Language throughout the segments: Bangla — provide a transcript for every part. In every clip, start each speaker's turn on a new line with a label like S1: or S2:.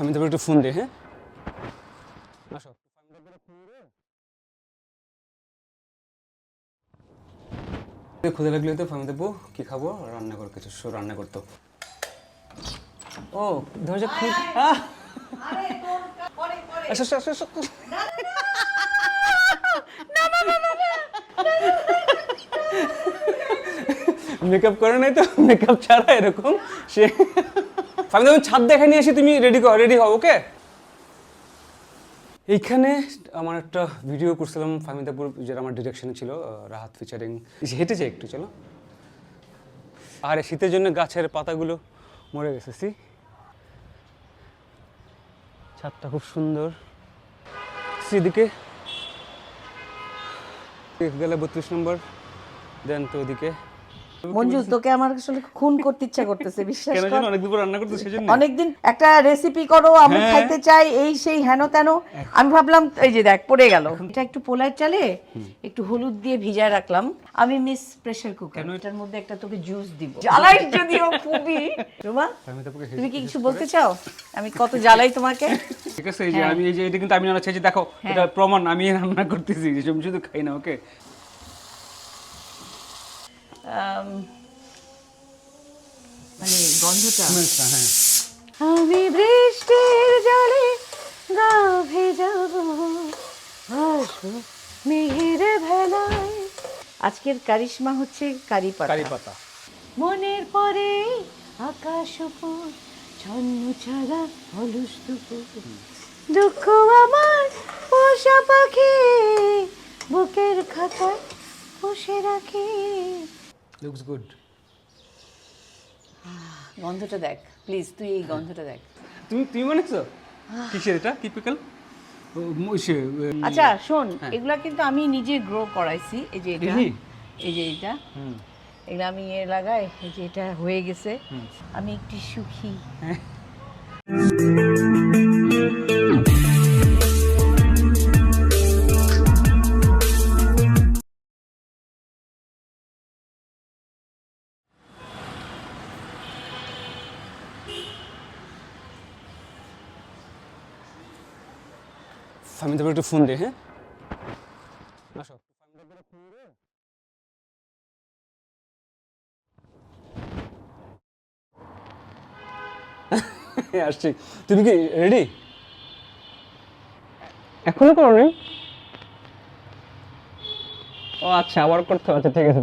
S1: আমি তো একটু ফোন দে। হ্যাঁ আসো। ক্ষুদা লাগলে তো ফামি দেবো কি খাবো, রান্না কর কিছু, রান্না করতো। ও দরজা খুব মেকআপ করে নাই তো, মেকআপ ছাড়া এরকম সে। আমি তখন ছাদ দেখে নিয়ে আসি, তুমি রেডি হও। ওকে, এইখানে আমার একটা ভিডিও করছিলাম ফাহমিদাপুর, যেটা আমার ডিরেকশনে ছিল, রাহাত ফিচারিং। হেঁটেছে একটু, চলো। আর শীতের জন্য গাছের পাতাগুলো মরে গেছে। সি, ছাদটা খুব সুন্দর। সেদিকে গেলে 32 নম্বর, দেন তো ওদিকে।
S2: মঞ্জু, তোকে আমার আসলে খুন করতে ইচ্ছা করতেছে, বিশ্বাস
S1: কেন
S2: কর।
S1: জানো, অনেকদিন পর রান্না করতে, সেজন্য।
S2: অনেকদিন একটা রেসিপি করো, আমি
S1: হ্যাঁ।
S2: খাইতে চাই, এই সেই হেন তেন। আমি ভাবলাম এই যে দেখ পড়ে গেল, এটা একটু পোলার চালে একটু হলুদ দিয়ে ভিজায় রাখলাম। আমি মিস প্রেসার কুকার, এটার মধ্যে একটা তোকে জুস দিব। জ্বালাই যদিও খুবই। রুমা, তুমি কি কিছু বলতে চাও? আমি কত জ্বালাই তোমাকে।
S1: ঠিক আছে, এই যে আমি, এই যে এটা কিন্তু আমি রান্না চাইছি, দেখো এটা প্রমাণ, আমি রান্না করতেছি, আমি শুধু খাই না। ওকে,
S2: মানে গন্ধটা।
S1: হ্যাঁ।
S2: আমি বৃষ্টির জলে গা ভেজাবো, আসবো মেঘের ভেলায়। আজকের কারিশমা হচ্ছে কারি পাতা। মনের পরে আকাশ উপর ছন্ন ছাড়া অলস দুপুর, দুঃখ আমার পোষা পাখি বুকের খাতায় পুষে রাখি।
S1: Looks good.
S2: গন্ধটা দেখ প্লিজ, তুই এই গন্ধটা দেখ।
S1: তুমি বানাইছো? কিসের এটা, কি পিকল?
S2: আচ্ছা শোন, এগুলা কিন্তু আমি নিজে গ্রো করাইছি। এই যে এটা, এই যে এটা, এগুলো আমি লাগাই। এই যে এটা হয়ে গেছে, আমি একটু সুখী।
S1: আমি তো একটু ফোন দে। হ্যাঁ আসো। আসছি। তুমি কি রেডি? এখনো করোনি? ও আচ্ছা, আবার করতে হবে। আচ্ছা ঠিক আছে।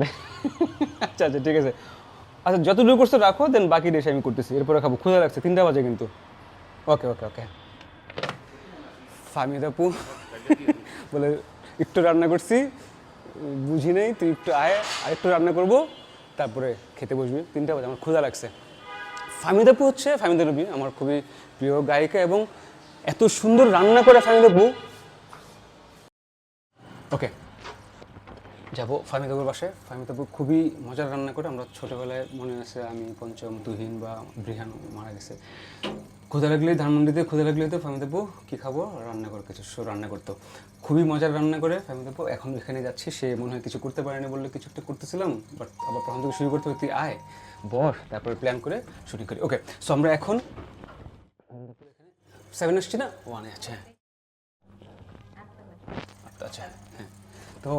S1: আচ্ছা ঠিক আছে। আচ্ছা যতটুকু করছো রাখো, দেন বাকি রেসে আমি করতেছি, এরপরে খাবো। ক্ষুধা লাগছে, 3টা বাজে কিন্তু। ওকে ওকে ওকে। ফাহমিদা আপু বলে একটু রান্না করছি, বুঝি নাই, তুই একটু আয়, আর একটু রান্না করবো, তারপরে খেতে বসবি। 3টা বাজে, আমার ক্ষুধা লাগছে। ফাহমিদা আপু হচ্ছে, ফাহমিদা নবী আমার খুবই প্রিয় গায়িকা, এবং এত সুন্দর রান্না করে ফাহমিদা আপু। ওকে, যাবো ফাহমিদা আপুর বাসায়। ফাহমিদা আপু খুবই মজার রান্না করে। আমরা ছোটোবেলায় মনে আছে, আমি পঞ্চম, তুহিন বা বৃহান মারা গেছে, ক্ষুধা লাগলেই, ধানমন্ডিতে ক্ষুধা লাগলেই তো ফাহমিদা আপু কি খাবো, রান্না করে কিছু, রান্না করতো। খুবই মজার রান্না করে ফাহমিদা আপু। এখন এখানে যাচ্ছি, সে মনে হয় কিছু করতে পারেনি বললে কিছু একটা করতেছিলাম, বাট আবার প্রথম থেকে শুরু করতে হবে। তুই আয়, বস, তারপরে প্ল্যান করে শুটিং করি। ওকে, সো আমরা এখন 7 আসছি না, 1-এ আছে। আচ্ছা হ্যাঁ, তো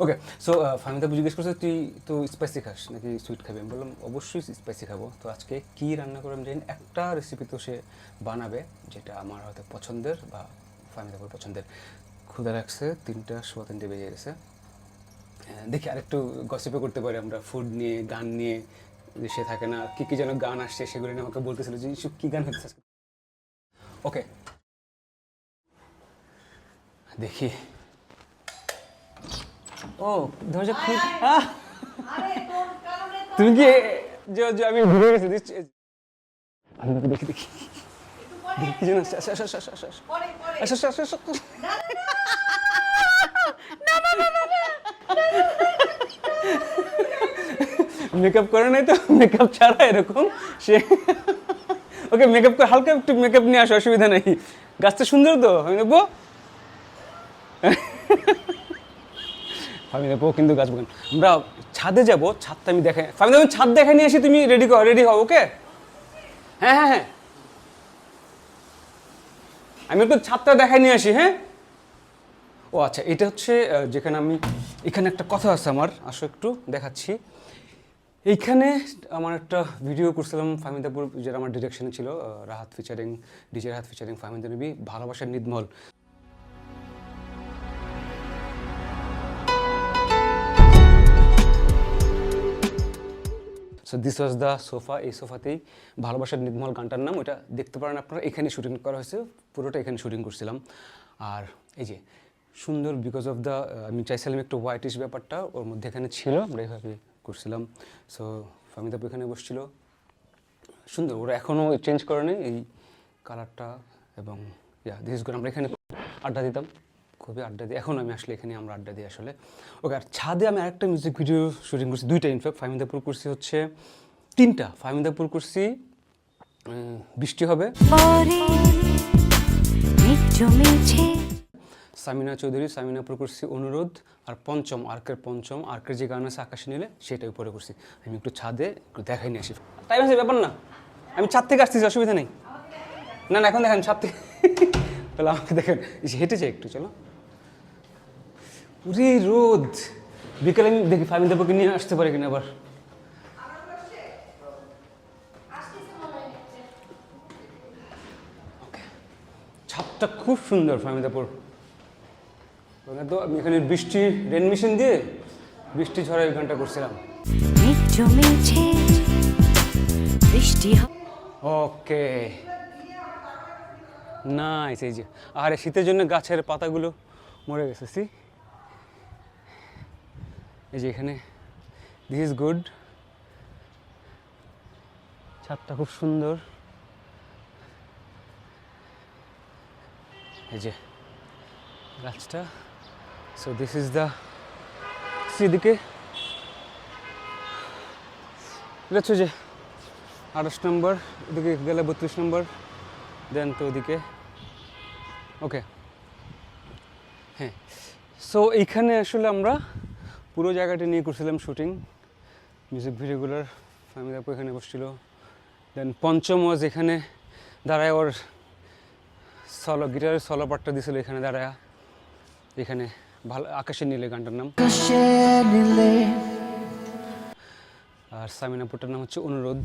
S1: ওকে। সো ফাহমিদা আপু জিজ্ঞেস করছে, তুই তো স্পাইসি খাস নাকি সুইট খাবি? আমি বললাম অবশ্যই স্পাইসি খাবো। তো আজকে কী রান্না করে আমি জানি, একটা রেসিপি তো সে বানাবে যেটা আমার হয়তো পছন্দের বা ফাহমিদা আপুর পছন্দের। ক্ষুধা লাগছে, 3টা, সোয়া 3টে বেজে গেছে। দেখি আরেকটু গসিপে করতে পারি আমরা, ফুড নিয়ে, গান নিয়ে। যে সে থাকে না, কী কী যেন গান আসছে, সেগুলো নিয়ে আমাকে বলতেছিল যে এইসব কী গান হচ্ছে। ওকে, দেখি। ও দরজা খুব, তুমি কি আমি ভুলে গেছি। দেখি দেখি কি যেন মেকআপ করে নাই তো, মেকআপ ছাড়া এরকম সে। ওকে, মেকআপ করে, হালকা একটু মেকআপ নিয়ে আসো, অসুবিধা নেই। গাছটা সুন্দর তো, আমি নেবো। ফামিদা আপু কিন্তু গাছ বাগান আমরা ছাদে যাব, ছাদটা আমি দেখাই। ফামিদা আমি ছাদ দেখে নিয়ে আসি, তুমি রেডি হও। ওকে, হ্যাঁ হ্যাঁ হ্যাঁ, আমি একটু ছাদটা দেখাই নিয়ে আসি। হ্যাঁ, ও আচ্ছা, এটা হচ্ছে যেখানে আমি, এখানে একটা কথা আছে আমার, আসো একটু দেখাচ্ছি। এইখানে আমার একটা ভিডিও করছিলাম ফাহমিদাপুর, যেটা আমার ডিরেকশনে ছিল, Rahat featuring, DJ Rahat featuring Fahmida Nabi, ভালোবাসার নিদমল। So this was the sofa. এই সোফাতেই ভালোবাসার নিদমল গানটার নাম, ওইটা দেখতে পারেন আপনারা। এখানে শুটিং করা হয়েছে, পুরোটা এখানে শুটিং করছিলাম। আর এই যে সুন্দর, বিকজ অফ দ্য, আমি চাইছিলাম একটু হোয়াইটিশ ব্যাপারটা ওর মধ্যে এখানে ছিল, আমরা এইভাবে করছিলাম। সো ফাহমিদা আপু এখানে বসছিল, সুন্দর। ওরা এখনও চেঞ্জ করেনি এই কালারটা, এবং দিস ইজ গুড। আমরা এখানে আড্ডা দিতাম, খুবই আড্ডা দিই। এখন আমি আসলে এখানে আমরা আড্ডা দিই আসলে। ওকে, আর ছাদে আমি আরেকটা মিউজিক ভিডিও শুটিং করছি, দুইটা ইনফ্যাক্ট। ফাহমিদাপুর করছি হচ্ছে তিনটা। ফাহমিদাপুর করছি বৃষ্টি হবে, সামিনা চৌধুরী, সামিনাপুর করছি অনুরোধ, আর পঞ্চম আর্কের যে গান আছে আকাশে নিলে, সেটা উপরে করছি। আমি একটু ছাদে একটু দেখাই নিয়ে আসি, টাইম আছে, ব্যাপার না। আমি ছাদ থেকে আসতেছি, অসুবিধা নেই। না না, এখন দেখেন ছাদ থেকে, তাহলে আমাকে দেখেন, হেঁটে যাই একটু, চলো। পুরি রোদ, বিকেলে আমি দেখি ফাহমিদা আপুকে নিয়ে আসতে পারি কিনা আবার। ছাদটা খুব সুন্দর ফাহমিদাপুর। তো আমি এখানে বৃষ্টি রেন মেশিন দিয়ে বৃষ্টি ঝড়া এই গানটা করছিলাম। ওকে, নাইস। এই যে, আর শীতের জন্য গাছের পাতাগুলো মরে গেছে, সি। এই যে এখানে, দিস ইজ গুড। ছাদটা খুব সুন্দর। এই যে গাছটা। সো দিস ইজ দ্য, সেদিকে এটা হচ্ছে যে 28 নম্বর, এদিকে গেলে 32 নম্বর, দেন তো ওদিকে। ওকে, হ্যাঁ। সো এইখানে আসলে আমরা পুরো জায়গাটা নিয়ে করছিলাম শুটিং, মিউজিক ভিডিওগুলোর। ফাহমিদা আপু এখানে বসছিল, দেন পঞ্চম ওয়াজ এখানে দাঁড়ায়, ওর সলো গিটারের সলো পার্টটা দিয়েছিল এখানে দাঁড়ায়। এখানে ভালো, আকাশে নীলে গানটার নাম। আর সামিনাপুরটার নাম হচ্ছে অনুরোধ।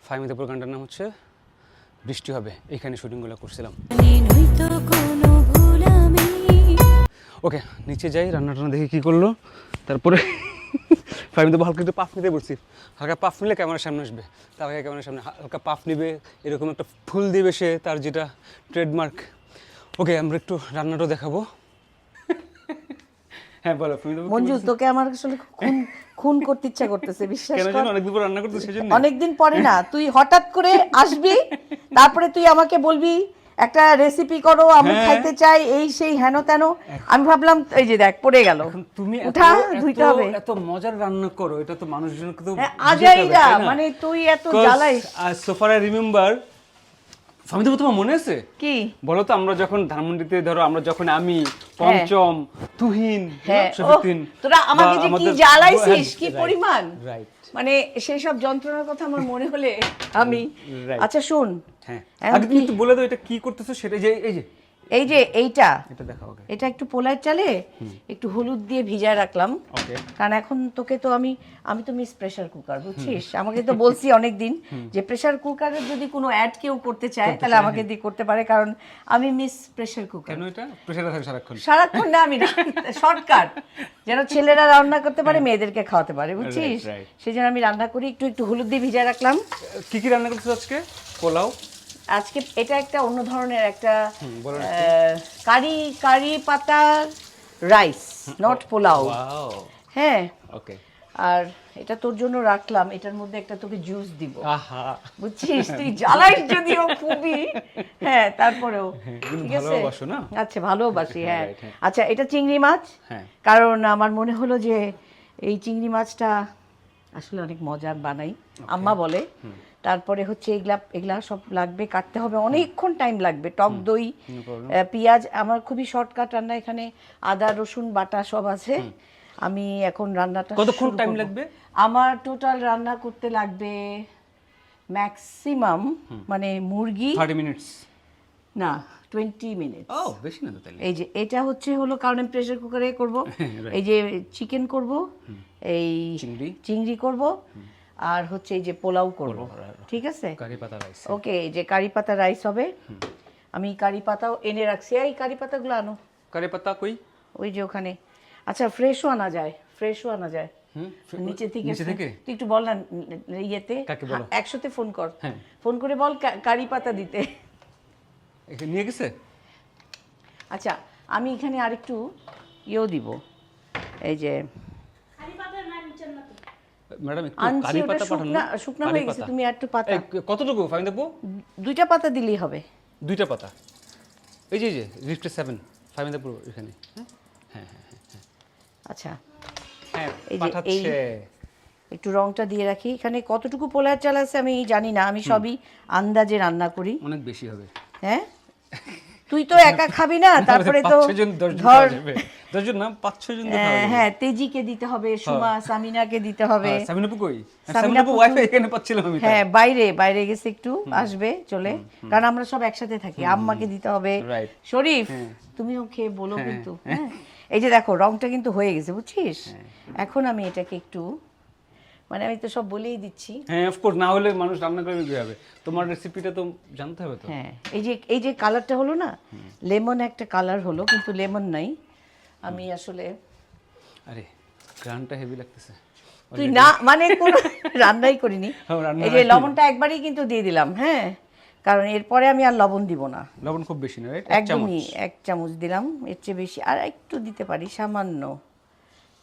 S1: ফাহমিদাপুর গানটার নাম হচ্ছে বৃষ্টি হবে। এখানে শুটিংগুলো করছিলাম। ওকে, নিচে যাই, রান্না টান্না দেখি কী করলো। তারপরে ফাহমিদা হালকা একটু পাফ নিতে বলছি, হালকা পাফ নিলে ক্যামেরার সামনে আসবে। তার আগে ক্যামেরার সামনে হালকা পাফ নিবে, এরকম একটা ফুল দিবে সে, তার যেটা ট্রেডমার্ক। ওকে, আমরা একটু রান্নাটাও দেখাবো। হ্যাঁ বলো
S2: মঞ্জু, তোকে আমার আসলে খুন করতে ইচ্ছা করতেছে, বিশ্বাস কর।
S1: কেন? অনেকদিন পর রান্না করতে, সেজন্য।
S2: অনেকদিন পরে না, তুই হঠাৎ করে আসবি, তারপরে তুই আমাকে বলবি একটা রেসিপি করো, আমি খাইতে চাই, এই সেই হেন তেন। আমি ভাবলাম, এই যে দেখ পড়ে গেল,
S1: তুমি
S2: উঠা ধুইতে হবে।
S1: এত মজার রান্না করো, এটা তো মানুষজনকে তো
S2: আজাইরা, মানে তুই এত জ্বালাইস।
S1: So far I remember, Fahmida আপু, তোমার মনে আছে
S2: কি
S1: বলো তো, আমরা যখন ধানমন্ডিতে, ধরো আমরা যখন, আমি, পঞ্চম, তুহিন, শফিউদ্দিন,
S2: তোরা আমাকে যে কি জ্বালাইছিস, কি পরিমাণ,
S1: রাইট,
S2: মানে সেই সব যন্ত্রণার কথা আমার মনে হলে আমি। আচ্ছা শোন,
S1: হ্যাঁ, আগে তুমি একটু বলে দাও এটা কি করতেছো সেটা। যে এই যে
S2: এইটা
S1: এটা দেখাও আগে।
S2: এটা একটু পোলার চালে একটু হলুদ দিয়ে ভিজায় রাখলাম, কারণ এখন তোকে তো আমি তো মিস প্রেসার কুকার, বুঝছিস। আমাকে তো বলছি অনেক দিন যে প্রেসার কুকারের যদি কোনো অ্যাড কেউ করতে চায় তাহলে আমাকে দিয়ে করতে পারে, কারণ আমি মিস প্রেসার কুকার।
S1: কেন? এটা প্রেসারে থাকে
S2: সারাক্ষণ না, আমি শর্টকাট, যেন ছেলেরা রান্না করতে পারে, মেয়েদেরকে খাওয়াতে পারে, বুঝছিস। সেই জন্য আমি রান্না করি, একটু হলুদ দিয়ে ভিজায় রাখলাম।
S1: কি কি রান্না করছিস আজকে? পোলাও।
S2: আজকে এটা একটা অন্য ধরনের একটা কারি পাতার রাইস, নট পোলাও। হ্যাঁ, ওকে। আর এটা তোর জন্য রাখলাম, এটার মধ্যে একটা তোকে জুস দিব, বুঝছিস। তুই জ্বালাইস যদিও খুবই, হ্যাঁ, তারপরেও ঠিক আছে। আচ্ছা, ভালোবাসি, হ্যাঁ। আচ্ছা, এটা চিংড়ি মাছ, কারণ আমার মনে হলো যে এই চিংড়ি মাছটা আসলে অনেক মজার বানাই, আম্মা বলে। তারপরে হচ্ছে এগুলা সব লাগবে, কাটতে হবে, অনেকক্ষণ টাইম লাগবে। টক দই,
S1: No problem.
S2: পেঁয়াজ, আমার খুবই শর্টকাট রান্না, এখানে আদা রসুন বাটা সব আছে। আমি এখন রান্নাটা
S1: কতক্ষণ
S2: শুরু
S1: টাইম
S2: করব।
S1: লাগবে?
S2: আমার টোটাল রান্না করতে লাগবে ম্যাক্সিমাম, মানে মুরগি
S1: 30 মিনিটস।
S2: না 20 মিনিট।
S1: ও বেশি না তো তাহলে।
S2: এই যে এটা হলো কারণ আমি প্রেসার কুকারে করব।
S1: Right.
S2: এই যে চিকেন করব, এই
S1: চিংড়ি,
S2: চিংড়ি করব, আর হচ্ছে এই যে পোলাও করব, ঠিক আছে?
S1: কারি পাতা রাইস।
S2: ওকে, এই যে কারি পাতা রাইস হবে। আমি কারি পাতাও এনে রাখছি। এই কারি পাতাগুলো আনো,
S1: কারি পাতা কই?
S2: ওই যে ওখানে। আচ্ছা, ফ্রেশও আনা যায়, ফ্রেশও আনা যায় নিচে থেকে।
S1: নিচে থেকে?
S2: তুই একটু বল না ইয়েতে,
S1: কাকে বলো?
S2: একসাথে ফোন কর,
S1: হ্যাঁ।
S2: ফোন করে বল কারি পাতা দিতে।
S1: এখানে নিয়ে গেছে?
S2: আচ্ছা, আমি এখানে আরেকটু ইয়েও দিব, এই যে
S1: ম্যাডাম একটু
S2: আনছি,
S1: কারি
S2: ওটা
S1: পাতা পাঠান না।
S2: শুকনা হয়ে গেছে, তুমি একটু পাতা,
S1: এই কতটুকু ফাইন দেবো?
S2: 2টা পাতা দিলেই হবে।
S1: 2টা পাতা। এই যে রিফ্টে 7 ফাইন দেবো এখানে। হ্যাঁ হ্যাঁ হ্যাঁ
S2: আচ্ছা,
S1: হ্যাঁ
S2: এই যে
S1: পাঠাচ্ছে।
S2: একটু রংটা দিয়ে রাখি। এখানে কতটুকু পোলার চাল আছে আমি জানি না, আমি সবই আন্দাজে রান্না করি।
S1: অনেক বেশি হবে।
S2: হ্যাঁ, তুই তো একা খাবি না, তারপরে তো
S1: 5-6 জন 10 জন
S2: ধর,
S1: খাওয়া যাবে। 10 জন না, 5-6 জন খাওয়া যাবে।
S2: হ্যাঁ, তেজিকে দিতে হবে, সুমা সামিনাকে দিতে হবে।
S1: সামিনাপু কই?
S2: সামিনা
S1: সামিনাপু
S2: আপু
S1: ওয়াইফাই এখানে পাচ্ছিলাম আমি।
S2: হ্যাঁ, বাইরে গেছে, একটু আসবে চলে, কারণ আমরা সব একসাথে থাকি। আম্মাকে দিতে হবে।
S1: Right.
S2: শরীফ, তুমিও খেয়ে বলো কিন্তু। হ্যাঁ, এই যে দেখো রংটা কিন্তু হয়ে গেছে, বুঝছিস? এখন আমি এটাকে একটু, মানে আমি তো সব বলেই দিচ্ছি।
S1: হ্যাঁ অফ কোর্স, না হলে মানুষ রান্না করবে কিভাবে? তোমার রেসিপিটা তো জানতে হবে তো।
S2: হ্যাঁ, এই যে কালারটা হলো না, লেমন একটা কালার হলো, কিন্তু লেমন নাই। আমি আসলে,
S1: আরে গ্রানটা হেভি লাগতেছে।
S2: তুই না মানে কোনো রান্নাই করিনি।
S1: রান্না
S2: এই যে লবণটা একবারই কিন্তু দিয়ে দিলাম, হ্যাঁ, কারণ এরপরে আমি আর লবণ দিব না।
S1: লবণ খুব বেশি না, রাইট?
S2: একদমই 1 চামচ দিলাম, এর চেয়ে বেশি আর একটু দিতে পারি, সামান্য।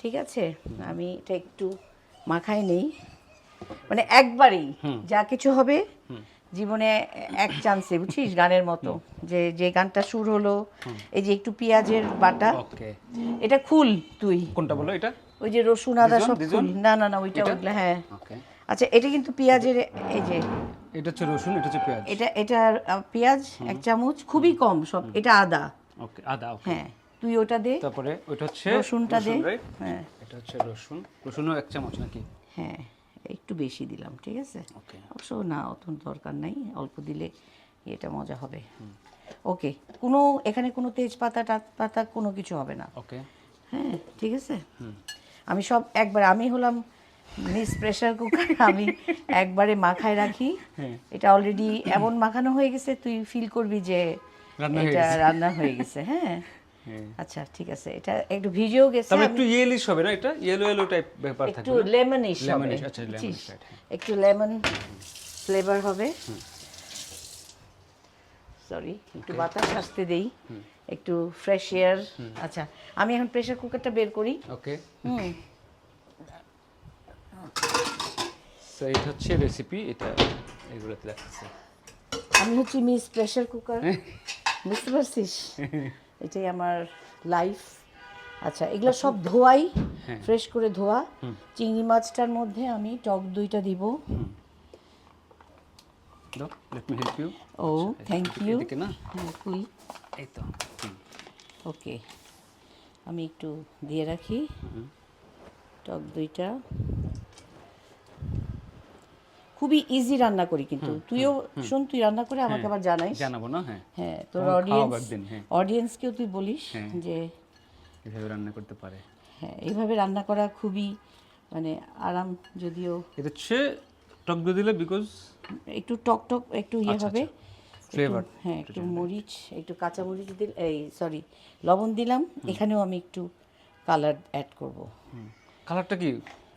S2: ঠিক আছে, আমি এটা একটু মাখাই নেই, মানে একবারেই যা কিছু হবে জীবনে এক চান্সে, বুঝছিস? গানের মতো, যে গানটা সুর হলো, এই যে একটু পেঁয়াজের বাটা,
S1: ওকে।
S2: এটা খুল তুই,
S1: কোনটা বলো এটা?
S2: ওই যে রসুন আদা
S1: This one?
S2: সব
S1: This
S2: খুল।
S1: one?
S2: না ওইটা, ওইগুলো, হ্যাঁ।
S1: ওকে।
S2: আচ্ছা, এটা কিন্তু পেঁয়াজের, এই যে
S1: এটা হচ্ছে রসুন, এটা হচ্ছে পেঁয়াজ।
S2: এটা পেঁয়াজ 1 চামচ, খুবই কম সব। এটা আদা,
S1: ওকে, আদা। ওকে।
S2: হ্যাঁ, তুই ওটা দে।
S1: তারপরে ওটা হচ্ছে
S2: রসুনটা দে।
S1: রসুন, right?
S2: হ্যাঁ
S1: এটা হচ্ছে রসুন। রসুনও 1 চামচ নাকি?
S2: হ্যাঁ, একটু বেশি দিলাম, ঠিক আছে?
S1: ওকে।
S2: অবশ্য না, অত দরকার নাই, অল্প দিলে এটা মজা হবে। ওকে, এখানে কোনো তেজপাতা পাতা কোনো কিছু হবে না।
S1: ওকে।
S2: হ্যাঁ, ঠিক আছে। আমি সব একবার, আমি হলাম মিস প্রেসার কুকার, আমি একবারে মাখায় রাখি। এটা অলরেডি এমন মাখানো হয়ে গেছে, তুই ফিল করবি যে
S1: রান্না হয়ে
S2: এটা
S1: গেছে।
S2: রান্না হয়ে গেছে। হ্যাঁ,
S1: হ্যাঁ।
S2: আচ্ছা, ঠিক আছে, এটা একটু ভিজেও গেছে।
S1: তবে একটু ইয়েলিশ হবে না এটা? ইয়েলো টাইপ ব্যাপার থাকবে।
S2: একটু লেমনিশ হবে,
S1: লেমনিশ, আচ্ছা লেমনিশ,
S2: বুঝছিস?
S1: রাইট।
S2: একটু লেমন ফ্লেভার হবে। সরি, একটু বাতাস আসতে দেই, একটু ফ্রেশ এয়ার। আচ্ছা, আমি এখন প্রেসার কুকারটা বের করি।
S1: ওকে।
S2: হুম,
S1: সো এটা হচ্ছে রেসিপি, এটা এগুলোতে রাখছে।
S2: আমি হচ্ছি মিস প্রেসার কুকার, বুঝতে পারছিস? এটাই আমার লাইফ। আচ্ছা, এগুলো সব ধোয়াই, ফ্রেশ করে ধোয়া। চিংড়ি মাছটার মধ্যে আমি টক দইটা দিব।
S1: Let me help you.
S2: ও, থ্যাংক ইউ।
S1: এদিকে না?
S2: হ্যাঁ, তুই।
S1: এই তো।
S2: ওকে, আমি একটু দিয়ে রাখি টক দইটা। খুবই ইজি রান্না করি, কিন্তু তুইও শোন, তুই রান্না করে আমাকে আবার জানাইস।
S1: জানাবো না? হ্যাঁ।
S2: হ্যাঁ, তোর
S1: তোমার খাওয়াবো
S2: অডিয়েন্স,
S1: একদিন, হ্যাঁ।
S2: অডিয়েন্সকেও তুই বলিস যে
S1: এভাবে রান্না করতে পারে।
S2: হ্যাঁ, এইভাবে রান্না করা খুবই মানে আরাম। যদিও
S1: এটা হচ্ছে টক দই দিলে বিকজ
S2: একটু টক টক একটু ইয়ে হবে,
S1: ফ্লেভার।
S2: হ্যাঁ, একটু মরিচ, একটু কাঁচা মরিচ দিল, এই সরি লবণ দিলাম। এখানেও আমি একটু কালার অ্যাড করব।
S1: কালারটা কি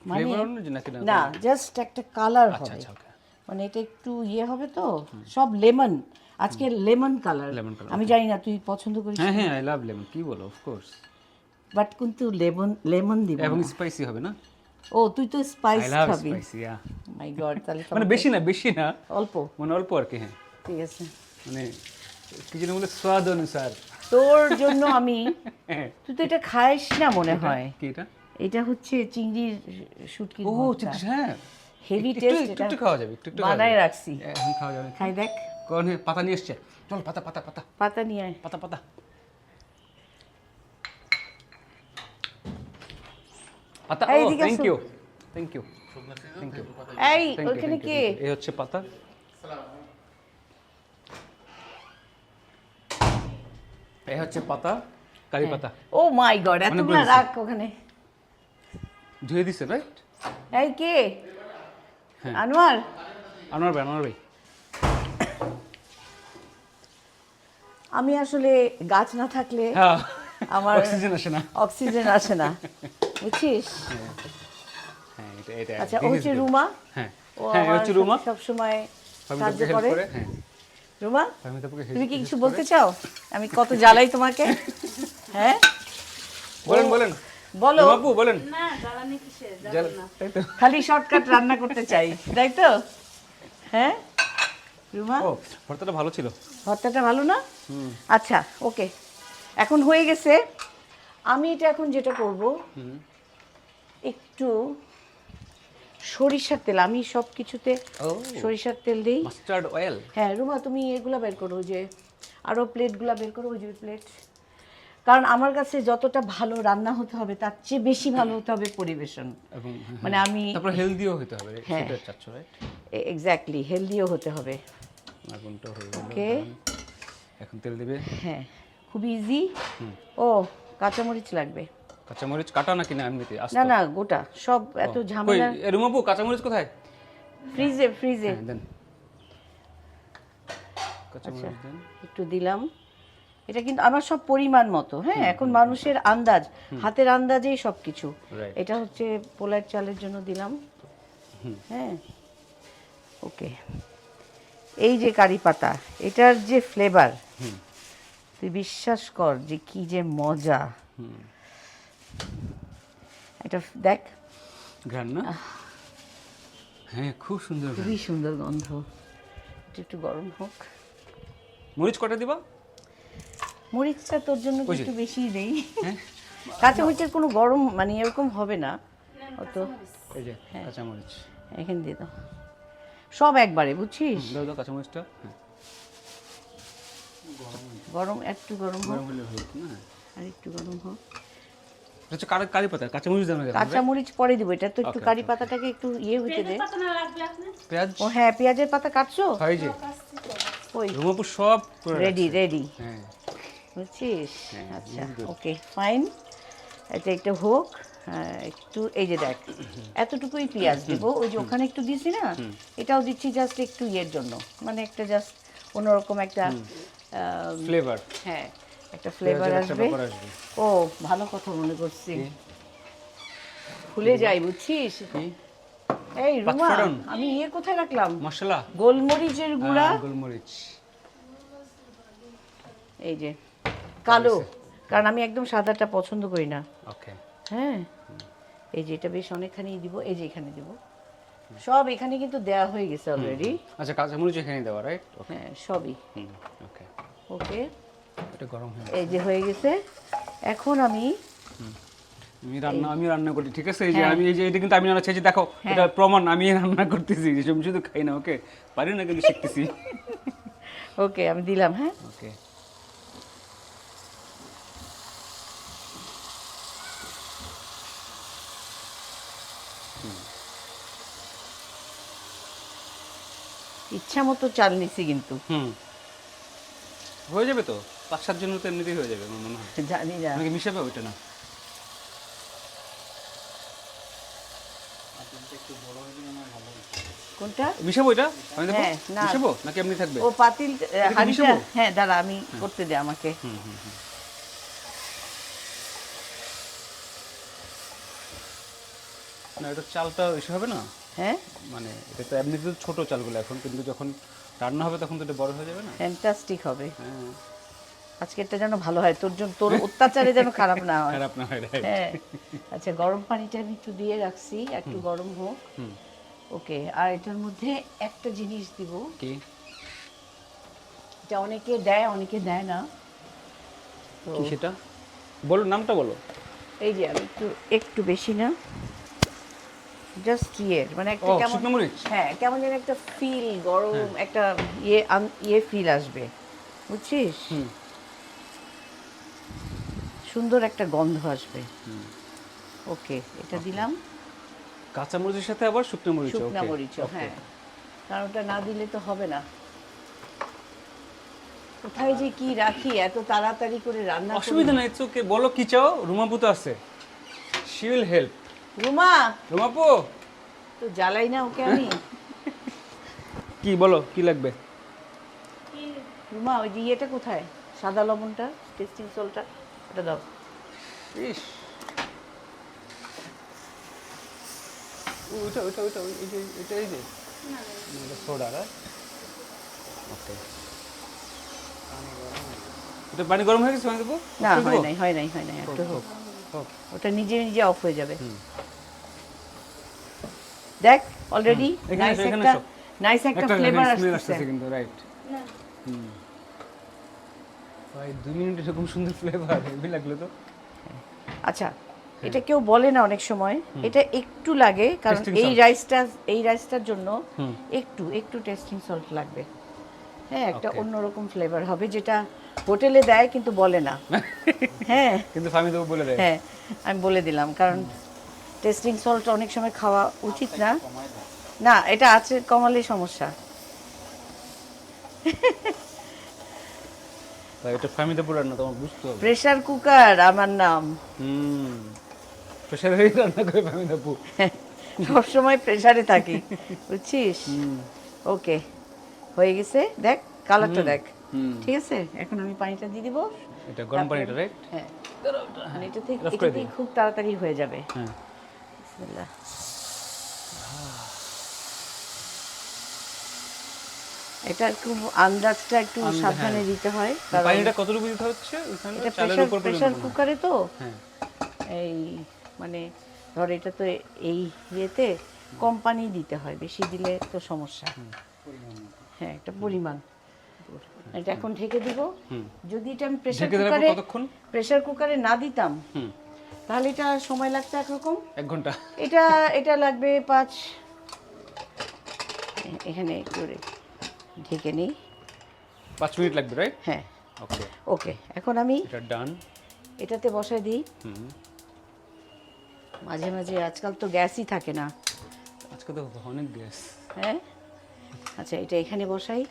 S2: মানে
S1: ফ্লেভার নাকি না?
S2: না, জাস্ট একটা কালার
S1: আচ্ছা
S2: হবে,
S1: আচ্ছা, ওকে।
S2: মানে এটা একটু ইয়ে হবে তো, সব লেমন, আজকে লেমন কালার।
S1: লেমন কালার,
S2: আমি জানি না তুই পছন্দ করিস,
S1: হ্যাঁ হ্যাঁ, আই লাভ লেমন, কি বলো, অফ কোর্স।
S2: বাট কিন্তু লেমন দিব
S1: এবং
S2: না।
S1: স্পাইসি হবে না?
S2: ও, তুই তো স্পাইস
S1: আই লাভ
S2: খাবি।
S1: স্পাইসি, ইয়া।
S2: মাই গড, তাহলে
S1: মানে বেশি না,
S2: অল্প,
S1: মানে অল্প আর কি। হ্যাঁ,
S2: ঠিক আছে।
S1: মানে কি যেন বলে, স্বাদ অনুসার।
S2: তোর জন্য আমি,
S1: হ্যাঁ।
S2: তুই তো এটা খাইস না মনে হয়।
S1: কি এটা?
S2: এটা হচ্ছে চিংড়ির শুটকির
S1: ও
S2: ভর্তা।
S1: চিংড়ি, হ্যাঁ।
S2: হেভি
S1: একটু
S2: টেস্ট,
S1: একটু একটু খাওয়া যাবে, একটু একটু খাওয়া
S2: বানায়
S1: যাবে।
S2: রাখছি।
S1: এখন খাওয়া যাবে।
S2: খাই দেখ,
S1: কোন পাতা নিয়ে এসছে, চল পাতা পাতা পাতা
S2: পাতা নিয়ে আয়।
S1: পাতা পাতা পাতা। ও
S2: এইদিকে
S1: থ্যাংক
S2: আসো।
S1: You thank you thank you
S2: এই ওখানে কে?
S1: এই হচ্ছে পাতা। এই হচ্ছে পাতা, কারি পাতা।
S2: ও মাই গড, এতগুলো
S1: বলেছি।
S2: রাখ ওখানে।
S1: ধুয়ে দিছে রাইট?
S2: এই কে?
S1: হ্যাঁ।
S2: আনোয়ার?
S1: আনোয়ার ভাই
S2: আমি আসলে গাছ না থাকলে
S1: হ্যাঁ,
S2: আমার
S1: অক্সিজেন আসে না।
S2: অক্সিজেন আসে না, বুঝছিস?
S1: হ্যাঁ এটা এটা
S2: আচ্ছা, ও
S1: this is
S2: হচ্ছে
S1: good.
S2: রুমা।
S1: হ্যাঁ
S2: ও
S1: হ্যাঁ,
S2: আমার
S1: হচ্ছে রুমা।
S2: সব সময়
S1: ফার্মিতাকে
S2: সাহায্য
S1: হেল্প
S2: করে।
S1: করে। হ্যাঁ,
S2: রুমা,
S1: ফার্মিতাকে
S2: তুমি কি
S1: help
S2: কিছু
S1: করে।
S2: বলতে চাও? আমি কত জ্বালাই তোমাকে, হ্যাঁ?
S1: বলেন বলেন
S2: বলো।
S1: বাবু বলেন।
S3: না জ্বালানি কিসের,
S1: জাল-
S3: জ্বালান না।
S1: তাই তো।
S2: খালি শর্টকাট রান্না করতে চাই, তাই তো? হ্যাঁ রুমা,
S1: ও ভর্তাটা ভালো ছিল।
S2: ভর্তাটা ভালো না? আচ্ছা ওকে, এখন হয়ে গেছে। আমি এটা এখন যেটা করব, একটু সরিষার তেল, আমি সব কিছুতে
S1: ও
S2: সরিষার তেল দিই।
S1: Mustard oil.
S2: হ্যাঁ রুমা, তুমি এগুলা বের করো, যে আরও প্লেটগুলা বের করো, ওই যে প্লেট। কারণ আমার কাছে যতটা ভালো রান্না হতে হবে তার চেয়ে বেশি ভালো হতে হবে পরিবেশন।
S1: এবং
S2: মানে আমি
S1: তারপর হেলদিও হতে হবে,
S2: হ্যাঁ।
S1: সেটা চাচ্ছ রাইট?
S2: এক্স্যাক্টলি হেলদিও হতে হবে।
S1: আগুনটা হয়ে গেল।
S2: ওকে,
S1: এখন তেল দিবে।
S2: হ্যাঁ খুব ইজি। ও কাঁচামরিচ লাগবে।
S1: কাঁচামরিচ কাটা নাকি না এমনিতে আস্ত?
S2: না না, গোটা সব, এত
S1: কই
S2: ঝামেলা।
S1: রুমাবু কাঁচামরিচ কোথায়?
S2: ফ্রিজে ফ্রিজে
S1: হ্যাঁ দেন কাঁচামরিচ দেন।
S2: একটু দিলাম। এটা কিন্তু আমার সব পরিমাণ মতো, হ্যাঁ। এখন মানুষের আন্দাজ, হাতের আন্দাজেই সব কিছু।
S1: Right.
S2: এটা হচ্ছে পোলার চালের জন্য দিলাম, হ্যাঁ। ওকে, এই যে কারি পাতা, এটার যে ফ্লেভার, তুই বিশ্বাস কর যে কি যে মজা। এটা দেখ,
S1: ঘ্রাণ না? হ্যাঁ খুব সুন্দর ঘ্রাণ।
S2: খুবই সুন্দর গন্ধ। এটা একটু গরম হোক।
S1: মরিচ কটা দিবা?
S2: মরিচটা তোর জন্য
S1: ওই যে।
S2: একটু বেশিই দেই।
S1: হ্যাঁ
S2: কাঁচা মরিচের কোনো গরম মানে এরকম হবে না অত।
S1: এই যে কাঁচামরিচ।
S2: এখানে দিয়ে দাও সব একবারে, বুঝছিস?
S1: দাও দাও কাঁচামরিচটা। হ্যাঁ
S2: গরম, একটু গরম হোক,
S1: গরম হলে হলো না?
S2: আর একটু গরম হোক।
S1: এটা হচ্ছে কারি পাতা, কাঁচামরিচ দাও না কেন?
S2: কাঁচা মরিচ পরে দিব, এটা তো একটু
S1: Okay,
S2: কারি
S1: okay.
S2: পাতাটাকে একটু ইয়ে হইতে দে।
S3: পেঁয়াজের পাতা না লাগবে আপনার?
S1: পেঁয়াজ।
S2: ও হ্যাঁ, পেঁয়াজের পাতা কাটছো?
S1: হয় যে
S2: ওই
S1: রুমাপু সব করে
S2: রেডি
S1: রাখছে।
S2: রেডি,
S1: হ্যাঁ
S2: বুঝছিস?
S1: হ্যাঁ,
S2: আচ্ছা
S1: very good.
S2: ওকে ফাইন, এটা একটা হোক। হ্যাঁ একটু, এই যে দেখ এতটুকুই পেঁয়াজ দিব, ওই যে ওখানে একটু দিছি না, এটাও দিচ্ছি জাস্ট একটু ইয়ের জন্য, মানে একটা জাস্ট অন্যরকম একটা
S1: ফ্লেভার।
S2: হ্যাঁ একটা ফ্লেভার আসবে।
S1: আসবে।
S2: ও ভালো কথা মনে করছি, ভুলে যাই, বুঝছিস?
S1: কি?
S2: এই রুমা,
S1: পাঁচফোড়ন।
S2: আমি ইয়ে কোথায় রাখলাম?
S1: মশলা।
S2: গোলমরিচের গুঁড়া,
S1: গোলমরিচ।
S2: এই যে কালো, কারণ আমি একদম সাদাটা পছন্দ করি না,
S1: ওকে
S2: হ্যাঁ। এই যে এটা বেশ অনেকখানি দিব, এই যে এখানে দিব, সব এখানে কিন্তু দেয়া হয়ে গেছে অলরেডি।
S1: আচ্ছা কাঁচামরিচ এখানে দেওয়া রাইট? ওকে
S2: হ্যাঁ সবই
S1: ওকে।
S2: ওকে,
S1: এটা গরম হয়ে
S2: এই যে হয়ে গেছে। এখন আমি
S1: আমি রান্না করি, ঠিক আছে? এই যে
S2: হ্যাঁ।
S1: আমি এই যে এটা কিন্তু আমি রান্না চাইছি, দেখো এটা প্রমাণ, আমি রান্না করতেছি, আমি শুধু খাই না, ওকে? পারি না কিন্তু শিখতেছি।
S2: ওকে আমি দিলাম, হ্যাঁ।
S1: ওকে
S2: ইচ্ছা মতো চাল নিছি কিন্তু,
S1: হয়ে যাবে তো 5-7 জনের তো এমনিতেই হয়ে যাবে আমার মনে হয়।
S2: জানি না
S1: নাকি মিশাবে ওইটা না?
S2: কোনটা।
S1: মিশাবো এটা? আমি দেখো
S2: হ্যাঁ, না।
S1: মিশাবো নাকি এমনি থাকবে?
S2: ও পাতিল
S1: কি
S2: হাঁড়িটা,
S1: মিশাবো?
S2: হ্যাঁ দাঁড়া আমি করতে দে আমাকে।
S1: না এটা চালটা এসে হবে না,
S2: হ্যাঁ
S1: মানে এটা তো এমনিতে তো ছোট চালগুলো এখন, কিন্তু যখন রান্না হবে তখন তো এটা বড় হয়ে যাবে না?
S2: ফ্যান্টাস্টিক হবে।
S1: হ্যাঁ
S2: আজকেরটা যেন ভালো হয়, তোর জন্য, তোর অত্যাচারে যেন খারাপ না হয়।
S1: খারাপ না হয় right?
S2: হ্যাঁ আচ্ছা, গরম পানিটা আমি একটু দিয়ে রাখছি, একটু গরম হোক। ওকে, আর এটার মধ্যে একটা জিনিস দিব,
S1: কি?
S2: এটা অনেকে দেয় অনেকে দেয় না, তো
S1: কি সেটা বলো, নামটা বলো।
S2: এই যে আমি একটু একটু বেশি না, জাস্ট মানে একটা
S1: ও,
S2: কেমন
S1: শুকনো মরিচ?
S2: হ্যাঁ কেমন যেন একটা ফিল গরম একটা ফিল আসবে বুঝছিস সুন্দর একটা গন্ধ আসবে ওকে এটা দিলাম
S1: কাঁচা মরিচের সাথে আবার শুকনো মরিচ,
S2: শুকনা
S1: ওকে।
S2: মরিচ হ্যাঁ কারণ ওটা না দিলে তো হবে না কোথায় যে কি রাখি এত তাড়াতাড়ি করে রান্না করি
S1: অসুবিধা নাই, ইটস ওকে। বলো কি চাও, রুমাপু তো আছে, শি উইল হেল্প।
S2: রুমা
S1: রুমাপু
S2: তো জ্বালাই না ওকে আমি
S1: কি বলো, কি লাগবে?
S2: রুমা ওই যে ইয়েটা কোথায় সাদা লবণটা টেস্টিং সল্টটা ওটা দাও
S1: ইস, ওইটা ওইটা ওইটা এই যে এটা, এই যে সোডা, ওকে। এটা পানি গরম হয়ে গেছে, পানি দেবো?
S2: না
S1: একটু দেবো?
S2: হয় নাই একটু হোক
S1: হোক।
S2: ওটা নিজে নিজে অফ হয়ে যাবে দেখ অলরেডি
S1: এখানে
S2: নাইস
S1: এসো, এখানে
S2: একটা
S1: এসো।
S2: নাইস একটা ফ্লেভার
S1: স্মেল
S2: আসছে
S1: আসছে কিন্তু, রাইট। ভাই 2 মিনিট এরকম সুন্দর ফ্লেভার, হেভি লাগলো তো।
S2: আচ্ছা এটা কেউ বলে না অনেক সময় এটা একটু লাগে কারণ
S1: Tasting
S2: এই
S1: salt।
S2: রাইসটার জন্য একটু টেস্টিং সল্ট লাগবে হ্যাঁ একটা
S1: Okay.
S2: অন্যরকম ফ্লেভার হবে যেটা হোটেলে দেয় কিন্তু বলে না হ্যাঁ
S1: কিন্তু ফামি দেবো বলে দেয়।
S2: হ্যাঁ আমি বলে দিলাম কারণ টেস্টিং সল্ট অনেক সময় খাওয়া উচিত না না এটা আছে কমালে সমস্যা
S1: ভাই এটা ফামি দেবো রান্না, তোমার বুঝতে হবে।
S2: প্রেসার কুকার আমার নাম
S1: প্রেশারে রান্না করে ফামি দেবো।
S2: সবসময় প্রেসারে থাকি বুঝছিস ওকে হয়ে গেছে দেখ কালারটা দেখ ঠিক আছে এখন আমি পানিটা দিয়ে দিব
S1: এটা গরম পানিটা, রাইট?
S2: হ্যাঁ মানে এটা থেকে
S1: Rough
S2: এটা
S1: করে
S2: দিয়ে
S1: দিই।
S2: খুব তাড়াতাড়ি হয়ে যাবে
S1: হ্যাঁ।
S2: বিসমিল্লাহ এটা খুব আন্দাজটা একটু
S1: হ্যাঁ।
S2: সাবধানে দিতে হয় কারণ
S1: পানিটা কতটুকু দিতে হচ্ছে ওখানে?
S2: এটা
S1: চালের উপর
S2: প্রেসার
S1: পর্যন্ত?
S2: কুকারে তো
S1: হ্যাঁ।
S2: এই মানে ধর এটা তো এই ইয়েতে কম পানি দিতে হয় বেশি দিলে তো সমস্যা হ্যাঁ একটা পরিমাণ এটা এখন ঢেকে দিব যদি এটা আমি
S1: ঢেকে দেওয়ার পর কতক্ষণ?
S2: প্রেসার কুকারে না দিতাম তাহলে এটা সময় লাগতো একরকম
S1: 1 ঘন্টা।
S2: এটা লাগবে 5 এখানে একটু ঢেকে নেই
S1: 5 মিনিট লাগবে, রাইট?
S2: হ্যাঁ
S1: ওকে,
S2: ওকে এখন আমি
S1: এটা ডান।
S2: এটাতে বসাই দিই মাঝে মাঝে আজকাল তো গ্যাসই থাকে না
S1: আজকে তো অনেক গ্যাস।
S2: হ্যাঁ আচ্ছা এটা এখানে বসাই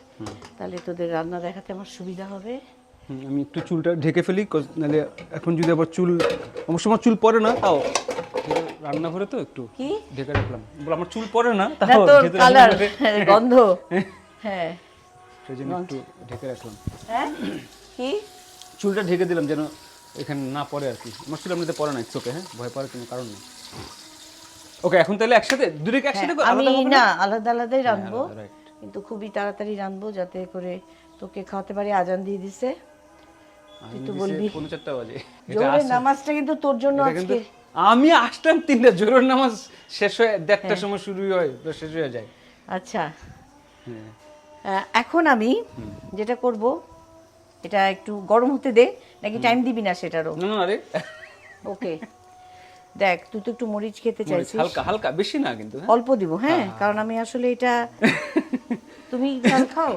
S2: তাহলে তোদের রান্না দেখাতে আমার সুবিধা হবে
S1: আমি একটু চুলটা ঢেকে ফেলি, নাহলে এখন যদি আবার চুল, অবশ্য আমার চুল পড়ে না, তাও রান্নাঘরে তো একটু
S2: কি
S1: ঢেকে রাখলাম। বলে আমার চুল পড়ে না,
S2: না
S1: তাও
S2: তোর
S1: যেহেতু
S2: কালার
S1: রান্নাঘরে-
S2: গন্ধ হ্যাঁ
S1: সেই জন্য একটু ঢেকে রাখলাম।
S2: হ্যাঁ কি
S1: চুলটা ঢেকে দিলাম যেন এখানে না পড়ে আর কি। আমার চুল এমনিতে পড়ে না, ইটস ওকে। হ্যাঁ, ভয় পাওয়ার কোনো কারণ নেই। ওকে, এখন তাহলে একসাথে দুটোকে একসাথে
S2: হ্যাঁ, আমি
S1: আলাদা হবে
S2: না আলাদা আলাদাই রাঁধবো
S1: আলাদা, right.
S2: কিন্তু খুবই তাড়াতাড়ি রাঁধবো যাতে করে তোকে খাওয়াতে পারি আজান দিয়ে দিছে তুই তো বলবি
S1: 4:45 বাজে। এটা
S2: জোহরের
S1: আসছে-
S2: নামাজটা কিন্তু তোর জন্য
S1: এটা
S2: আজকে
S1: কিন্তু আমি আসলাম 3টা, জোহরের নামাজ শেষ হয়ে 1:30টার সময় শুরু হয়, তো শেষ হয়ে যায়।
S2: আচ্ছা
S1: হ্যাঁ।
S2: এখন আমি যেটা করব এটা একটু গরম হতে দে নাকি টাইম দিবি না সেটারও
S1: না না, আরে
S2: ওকে দেখ তুই তো একটু মরিচ খেতে
S1: মরিচ
S2: চাইছিস
S1: হালকা হালকা, বেশি না কিন্তু। হ্যাঁ,
S2: অল্প দিব হ্যাঁ কারণ আমি আসলে এটা তুমি ঝাল খাও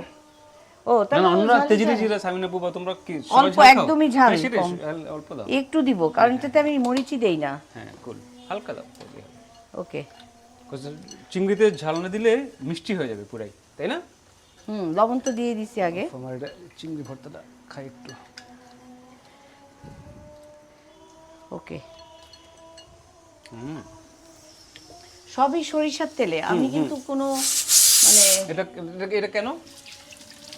S2: ও
S1: না
S2: তাহলে
S1: না,
S2: আমি
S1: আমরা
S2: ঝাল
S1: তেজিরে
S2: চাই।
S1: জিরা সামিনা বুবা তোমরা কি
S2: অল্প, একদমই ঝাল কম।
S1: অল্প দাও।
S2: একটু দিব কারণ এটাতে আমি মরিচই দেই না
S1: হ্যাঁ, কুল, হালকা দাও।
S2: ওকে
S1: চিংড়িতে ঝাল না দিলে মিষ্টি হয়ে যাবে পুরাই, তাই না?
S2: লবণ তো দিয়ে দিছি আগে
S1: আমার এটা চিংড়ি ভর্তাটা খাই একটু।
S2: ওকে সবই সরিষার তেলে আমি কিন্তু কোনো মানে
S1: এটা এটা কেন?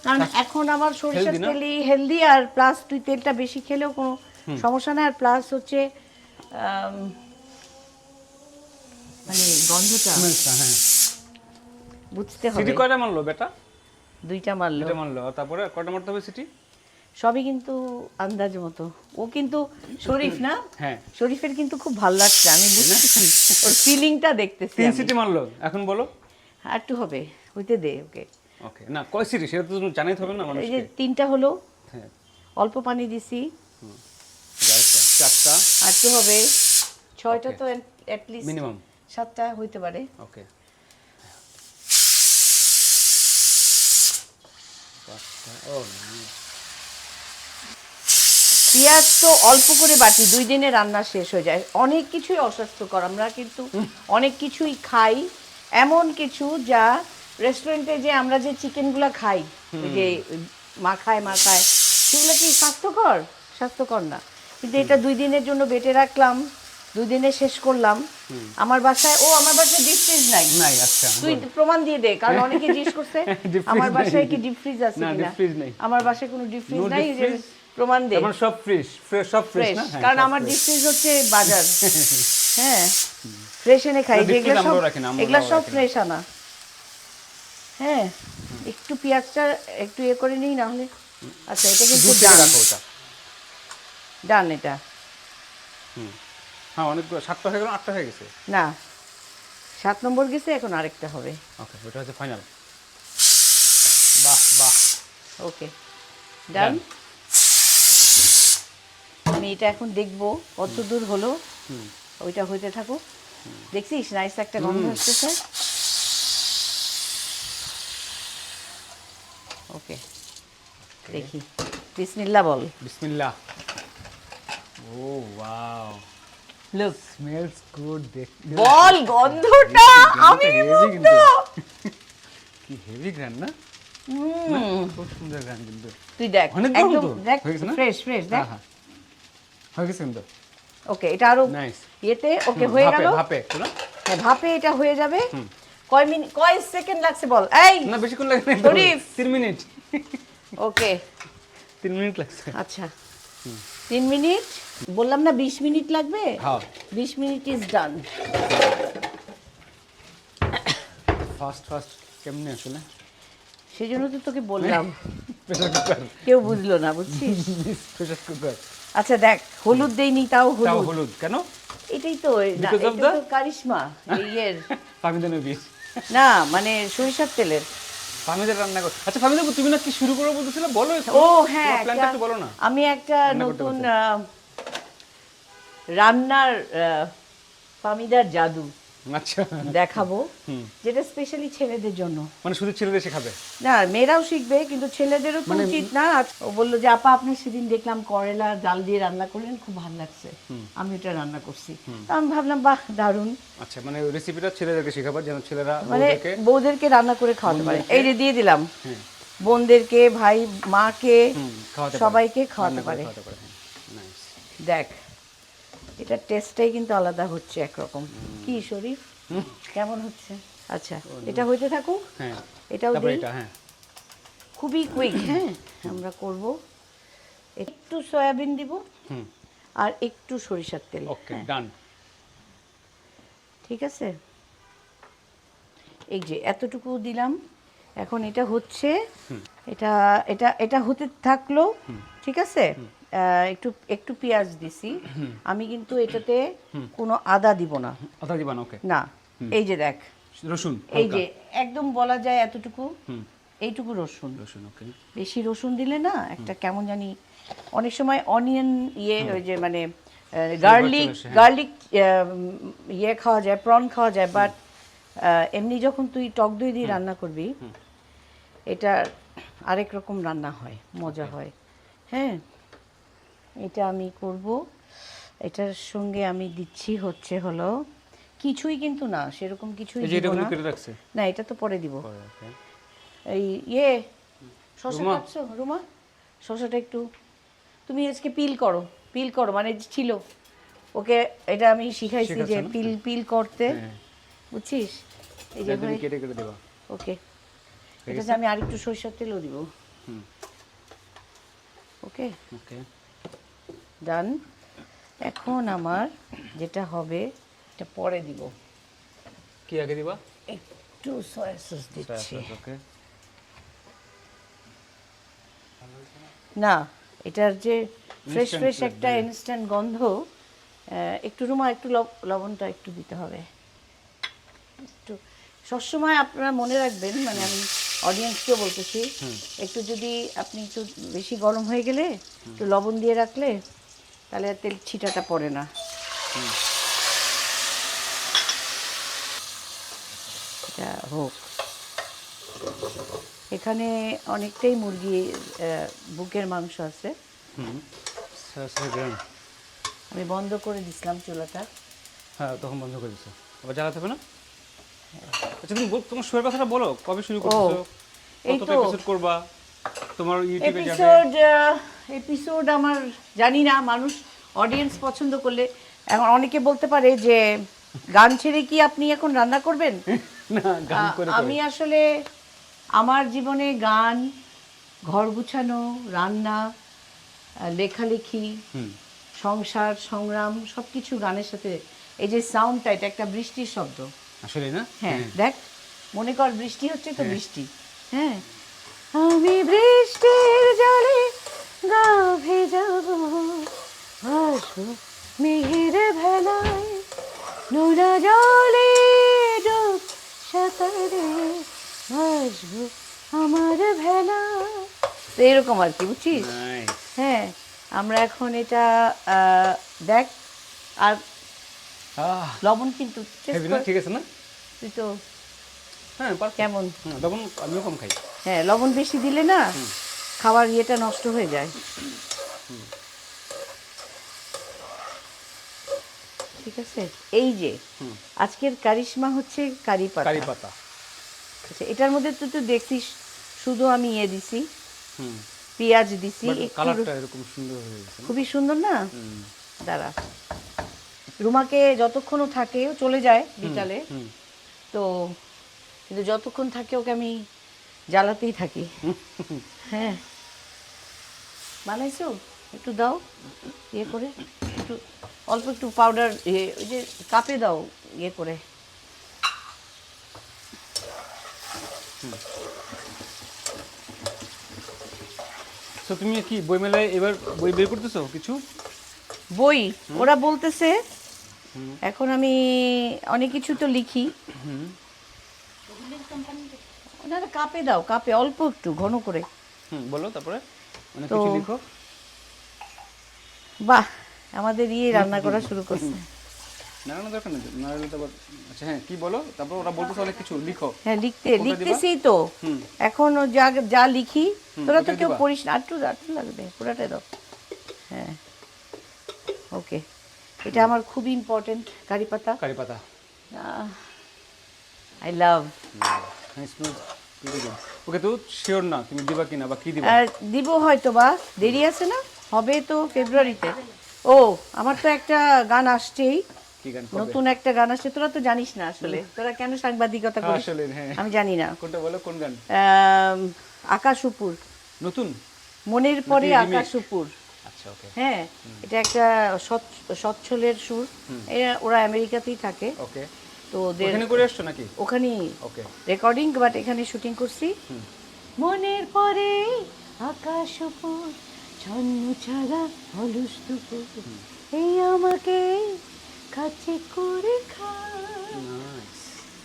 S2: কারণ এখন আমার সরিষার
S1: Healthy না?
S2: তেলই হেলদি আর প্লাস তুই তেলটা বেশি খেলেও কোনো সমস্যা না আর প্লাস হচ্ছে মানে গন্ধটা
S1: হ্যাঁ।
S2: বুঝতে হবে
S1: সিটি কয়টা মারলো বেটা?
S2: 2টা মারলো
S1: এটা মারলো, আর তারপরে কয়টা মারতে হবে সিটি?
S2: সবই কিন্তু আন্দাজ মতো ও কিন্তু শরীফ না
S1: হ্যাঁ।
S2: শরীফের কিন্তু খুব ভালো লাগছে আমি বুঝতেছি ওর ফিলিংটা দেখতেছি
S1: 3
S2: আমি।
S1: সিটি মারলো, এখন বলো।
S2: আর একটু হবে হইতে দে ওকে
S1: ওকে, না কয় সিটি সেটা তো তুমি জানাইতে হবে না
S2: এই যে
S1: মানুষকে।
S2: 3টা হলো
S1: হ্যাঁ,
S2: অল্প পানি দিছি
S1: আচ্ছা, 4টা
S2: আর একটু হবে 6টা তো অ্যাট লিস্ট
S1: মিনিমাম।
S2: 7টা হইতে পারে।
S1: ওকে, ও
S2: পেঁয়াজ তো অল্প করে বাটি, 2 দিনে রান্না শেষ হয়ে যায়। অনেক কিছুই অস্বাস্থ্যকর, আমরা কিন্তু অনেক কিছুই খাই, এমন কিছু যা রেস্টুরেন্টে যে আমরা যে চিকেনগুলো খাই, যে মাখায় সেগুলো কি স্বাস্থ্যকর না। কিন্তু এটা 2 দিনের জন্য বেটে রাখলাম, 2 দিনে শেষ করলাম। আমার বাসায় ডিপ ফ্রিজ নাই।
S1: আচ্ছা,
S2: তুই প্রমাণ দিয়ে দে, কারণ অনেকে জিজ্ঞেস করছে
S1: Deep freeze
S2: আমার বাসায়
S1: নাই।
S2: কি ডিপ ফ্রিজ আছে
S1: না,
S2: কিনা।
S1: deep freeze নাই।
S2: আমার বাসায় কোনো ডিপ ফ্রিজ
S1: No
S2: নাই,
S1: deep
S2: যে
S1: freeze?
S2: প্রমাণ দে।
S1: এখন সব সব ফ্রেশ
S2: ফ্রেশ,
S1: না? হ্যাঁ,
S2: কারণ
S1: সব
S2: আমার
S1: fresh।
S2: ডিপ ফ্রিজ হচ্ছে বাজার। হ্যাঁ, ফ্রেশ এনে খাই,
S1: না, deep
S2: যেগুলো
S1: freeze
S2: সব
S1: আমরাও রাখি না, আমরাও
S2: এগুলা সব
S1: রাখি না।
S2: ফ্রেশ আনা। হ্যাঁ, একটু পেঁয়াজটা একটু করে নিই, না হলে। আচ্ছা, এটা কিন্তু
S1: দূর থেকে রাখো ওটা।
S2: ডান এটা।
S1: হ্যাঁ, অনেকগুলো, 7টা হয়ে গেল, 8টা হয়ে গেছে।
S2: না, 7 নম্বর গেছে, এখন আরেকটা হবে।
S1: ওকে, ওটা হচ্ছে ফাইনাল। বাহ,
S2: ওকে, ডান।
S1: Done.
S2: আমি এটা এখন দেখবো কত দূর হলো। ওইটা হইতে থাকো। দেখছিস নাইস একটা গন্ধ আসতেছে। ওকে, দেখি, বিসমিল্লাহ বল।
S1: বিসমিল্লাহ। ও ওয়াও,
S2: লুক,
S1: স্মেলস গুড।
S2: বল গন্ধটা, আমি মুগ্ধ।
S1: কি হেভি গ্রান না? খুব সুন্দর গ্রান কিন্তু।
S2: তুই দেখ,
S1: অনেক গরম
S2: একদম
S1: তো।
S2: দেখ,
S1: হয়ে গেছে না?
S2: ফ্রেশ দেখ।
S1: হ্যাঁ, হয়ে গেছে কিন্তু।
S2: ওকে, এটা আরো
S1: নাইস।
S2: ইয়েতে ওকে হয়ে গেল।
S1: ভাপে তো না?
S2: হ্যাঁ, ভাপে এটা হয়ে যাবে। কয় সেকেন্ড লাগছে বল? এই
S1: না, বেশিক্ষণ লাগে না।
S2: শরীফ।
S1: 3 মিনিট।
S2: ওকে,
S1: 3 মিনিট লাগছে।
S2: আচ্ছা, 3 মিনিট বললাম না, 20 মিনিট লাগবে।
S1: হ্যাঁ,
S2: 20 মিনিট ইজ ডান।
S1: ফাস্ট কেমনে আসলে?
S2: সেই জন্য তো তোকে বললাম,
S1: প্রেসার কুকার।
S2: কেউ বুঝলো না, বুঝছিস?
S1: Pressure cooker.
S2: আচ্ছা দেখ, হলুদ দেইনি, তাও
S1: তাও
S2: হলুদ।
S1: হলুদ কেন?
S2: এটাই তো না,
S1: Because of
S2: এটা তো
S1: the-
S2: কারিশমা ইয়ের।
S1: ফামিদানের বীজ।
S2: না, মানে সরিষার তেলের।
S1: ফামিদার রান্না কর। আচ্ছা ফামিদা, তুমি না কি শুরু করবো বলতেছিলে, বলো একটু।
S2: ও হ্যাঁ,
S1: তোমার প্ল্যানটা একটু বলো না।
S2: আমি একটা
S1: রান্না করতে
S2: নতুন
S1: করতে।
S2: রান্নার ফামিদার জাদু
S1: আচ্ছা,
S2: দেখাবো, যেটা স্পেশালি ছেলেদের জন্য।
S1: মানে শুধু ছেলেদের শেখাবে?
S2: না, মেয়েরাও শিখবে, কিন্তু ছেলেদেরও তো
S1: মানে
S2: উচিত না। ও বললো যে আপা, আপনি সেদিন দেখলাম করলা ডাল দিয়ে রান্না করলেন, খুব ভালো লাগছে, আমি ওটা রান্না করছি। তো আমি ভাবলাম, বাহ, দারুণ।
S1: আচ্ছা, মানে রেসিপিটা ছেলেদেরকে শেখাবার, যেন ছেলেরা
S2: মানে
S1: বউদেরকে।
S2: বউদেরকে রান্না করে খাওয়াতে পারে।
S1: বোনদেরকে-
S2: এই যে দিয়ে দিলাম,
S1: হ্যাঁ,
S2: বোনদেরকে, ভাই, মাকে,
S1: খাওয়াতে পারে।
S2: সবাইকে খাওয়াতে
S1: রান্না করে
S2: পারে।
S1: খাওয়াতে পারে। নাইস।
S2: দেখ, এটা টেস্টটাই কিন্তু আলাদা হচ্ছে একরকম। কি শরীফ, কেমন হচ্ছে? আচ্ছা, এটা হইতে থাকুক।
S1: হ্যাঁ,
S2: এটাও
S1: তারপরে
S2: দিই,
S1: এটা। হ্যাঁ,
S2: খুবই কুইক। হ্যাঁ, আমরা করব। একটু সয়াবিন দিব, আর একটু সরিষার তেল।
S1: ওকে,
S2: হ্যাঁ,
S1: ডান।
S2: ঠিক আছে, এই যে এতটুকু দিলাম। এখন এটা হচ্ছে, এটা এটা এটা হতে থাকলো, ঠিক আছে। একটু পেঁয়াজ দিছি আমি, কিন্তু এটাতে কোনো আদা দিব না।
S1: আদা দিবা না? ওকে।
S2: না, এই যে দেখ,
S1: রসুন,
S2: এই যে একদম বলা যায় এতটুকু, এইটুকু রসুন।
S1: রসুন, ওকে।
S2: বেশি রসুন দিলে না একটা কেমন জানি, অনেক সময় অনিয়ন ওই যে মানে গার্লিক
S1: চলে আসে, হ্যাঁ।
S2: গার্লিক ইয়ে খাওয়া যায়, প্রন খাওয়া যায়, বাট এমনি যখন তুই টক দই দিয়ে রান্না করবি, এটা আরেক রকম রান্না হয়, মজা হয়। হ্যাঁ, এটা আমি করব। এটার সঙ্গে আমি দিচ্ছি হলো কিছুই, কিন্তু না সেরকম কিছুই
S1: এই যে
S2: দিব
S1: এটা
S2: না।
S1: কেটে রাখছে।
S2: না, এটা তো পরে দিব।
S1: ওকে।
S2: এই শসা
S1: রুমা।
S2: কাটছো রুমা? শসাটা একটু তুমি আজকে পিল করো, মানে ছিল ওকে, এটা আমি শিখাইছি যে
S1: শেখাচ্ছো না?
S2: পিল করতে,
S1: হ্যাঁ,
S2: বুঝছিস? এই যে
S1: তুমি
S2: ভাই,
S1: কেটে দেবা।
S2: ওকে, এটাতে আমি আরেকটু সরিষার তেলও দিব। ওকে,
S1: ওকে,
S2: ডান। এখন আমার যেটা হবে, এটা পরে দিব।
S1: কি আগে দিবা?
S2: একটু সয়া সস দিচ্ছি।
S1: ওকে।
S2: না, এটার যে ফ্রেশ
S1: Instant
S2: ফ্রেশ
S1: flavor,
S2: একটা
S1: হ্যাঁ।
S2: ইনস্ট্যান্ট গন্ধ, একটু রুমা, একটু লবণটা একটু দিতে হবে। একটু সবসময় আপনারা মনে রাখবেন, মানে আমি অডিয়েন্সকেও বলতেছি, একটু যদি আপনি একটু বেশি গরম হয়ে গেলে একটু লবণ দিয়ে রাখলে, তাহলে আর তেল ছিটাটা পড়ে না। হোক। এখানে অনেকটাই মুরগি বুকের মাংস আছে।
S1: গ্রাম।
S2: আমি বন্ধ করে দিছিলাম চুলাটা।
S1: হ্যাঁ, তখন বন্ধ করে দিছো, আবার জ্বালাতে হবে না? আচ্ছা, তুমি তোমার শোয়ের কথাটা বলো, কবে শুরু করছো,
S2: এই
S1: কতটা
S2: তো
S1: এপিসোড করবা, তোমার ইউটিউবে যাবে?
S2: এপিসোড আমার জানি না, মানুষ অডিয়েন্স পছন্দ করলে। এখন অনেকে বলতে পারে যে গান ছেড়ে কি আপনি এখন রান্না করবেন?
S1: না, গান করে
S2: আমি আসলে আমার জীবনে গান, ঘর গুছানো, রান্না, লেখালেখি, সংসার, সংগ্রাম সবকিছু গানের সাথে। এই যে সাউন্ডটা, এটা একটা বৃষ্টির শব্দ।
S1: আসলে না?
S2: হ্যাঁ, দেখ, মনে কর বৃষ্টি হচ্ছে তো বৃষ্টি। হ্যাঁ, আমি বৃষ্টির জলে গা ভেজাবো, আসবো মেঘের ভেলায়, নোনা জলে ডুব সাঁতারে আসবো আমার ভেলা। তো এরকম আর কি, বুঝছিস?
S1: Nice.
S2: হ্যাঁ, আমরা এখন এটা দেখ। আর লবণ কিন্তু taste
S1: হেভি না?
S2: কর।
S1: ঠিক আছে না?
S2: তুই তো
S1: হ্যাঁ,
S2: কেমন?
S1: তখন আমিও কম খাই।
S2: হ্যাঁ, লবণ বেশি দিলে না খাবার ইয়েটা নষ্ট হয়ে যায়। ঠিক আছে, এই যে আজকের কারিশমা হচ্ছে কারি পাতা।
S1: কারি পাতা।
S2: আচ্ছা, এটার মধ্যে তুই তো দেখছিস শুধু আমি দিছি, পেঁয়াজ দিছি, একটু
S1: কালারটা এরকম সুন্দর হয়ে গেছে।
S2: খুবই সুন্দর না? দাঁড়া, রুমাকে যতক্ষণ ও থাকে, ও চলে যায় বিকালে, তো কিন্তু যতক্ষণ থাকে ওকে আমি জ্বালাতেই থাকি। হ্যাঁ, বানাইছো? একটু দাও ইয়ে করে, একটু অল্প একটু পাউডার, ওই যে কাপে দাও ইয়ে করে।
S1: তো তুমি কি বই মেলায় এবার বই বের করতেছো কিছু?
S2: বই ওরা বলতেছে, এখন আমি অনেক কিছু তো লিখি। ওনারা কাপে দাও, কাপে অল্প একটু ঘন করে।
S1: বলো, তারপরে অনেক
S2: তো
S1: কিছু লিখো।
S2: বাহ, আমাদের রান্না করা শুরু করছে।
S1: না না, দরকার নেই, না হলে তো আবার। আচ্ছা, হ্যাঁ, কি বলো তারপর? ওরা বলতেছে অনেক কিছু লিখো।
S2: হ্যাঁ,
S1: কোনটা
S2: লিখতেছি তো। এখন ও যা যা লিখি, তোরা তো
S1: ওটাই
S2: কেউ
S1: দিবা?
S2: পড়িস না, একটু একটু লাগবে, পুরাটাই দাও। হ্যাঁ, ওকে, এটা আমার খুব ইম্পর্টেন্ট কারি পাতা।
S1: কারি পাতা।
S2: I love.
S1: ওকে, তো শিওর না তুমি দিবা কিনা বা কি দিবা?
S2: দিব হয়তো বা, দেরি আছে না, হবে তো ফেব্রুয়ারিতে। ও, আমার তো একটা গান আসছেই,
S1: কি গান?
S2: নতুন একটা গান আসছে। তোরা তো জানিস না আসলে, তোরা কেন সাংবাদিকতা করিস
S1: আসলে হ্যাঁ,
S2: আমি জানি না।
S1: কোনটা বলো, কোন গান?
S2: আকাশ উপর,
S1: নতুন?
S2: মনের পরে
S1: remake?
S2: আকাশ উপর।
S1: আচ্ছা, ওকে
S2: হ্যাঁ, এটা একটা সচ্ছলের সুর। ওরা আমেরিকাতেই থাকে,
S1: ওকে।
S2: তো ওদের
S1: ওখানে করে আসছো নাকি?
S2: ওখানেই
S1: ওকে।
S2: রেকর্ডিং, বাট এখানে শুটিং করছি। মনের পরে আকাশ উপর, ছন্ন ছাড়া অলস দুপুর, এই আমাকে কাছে করে খা,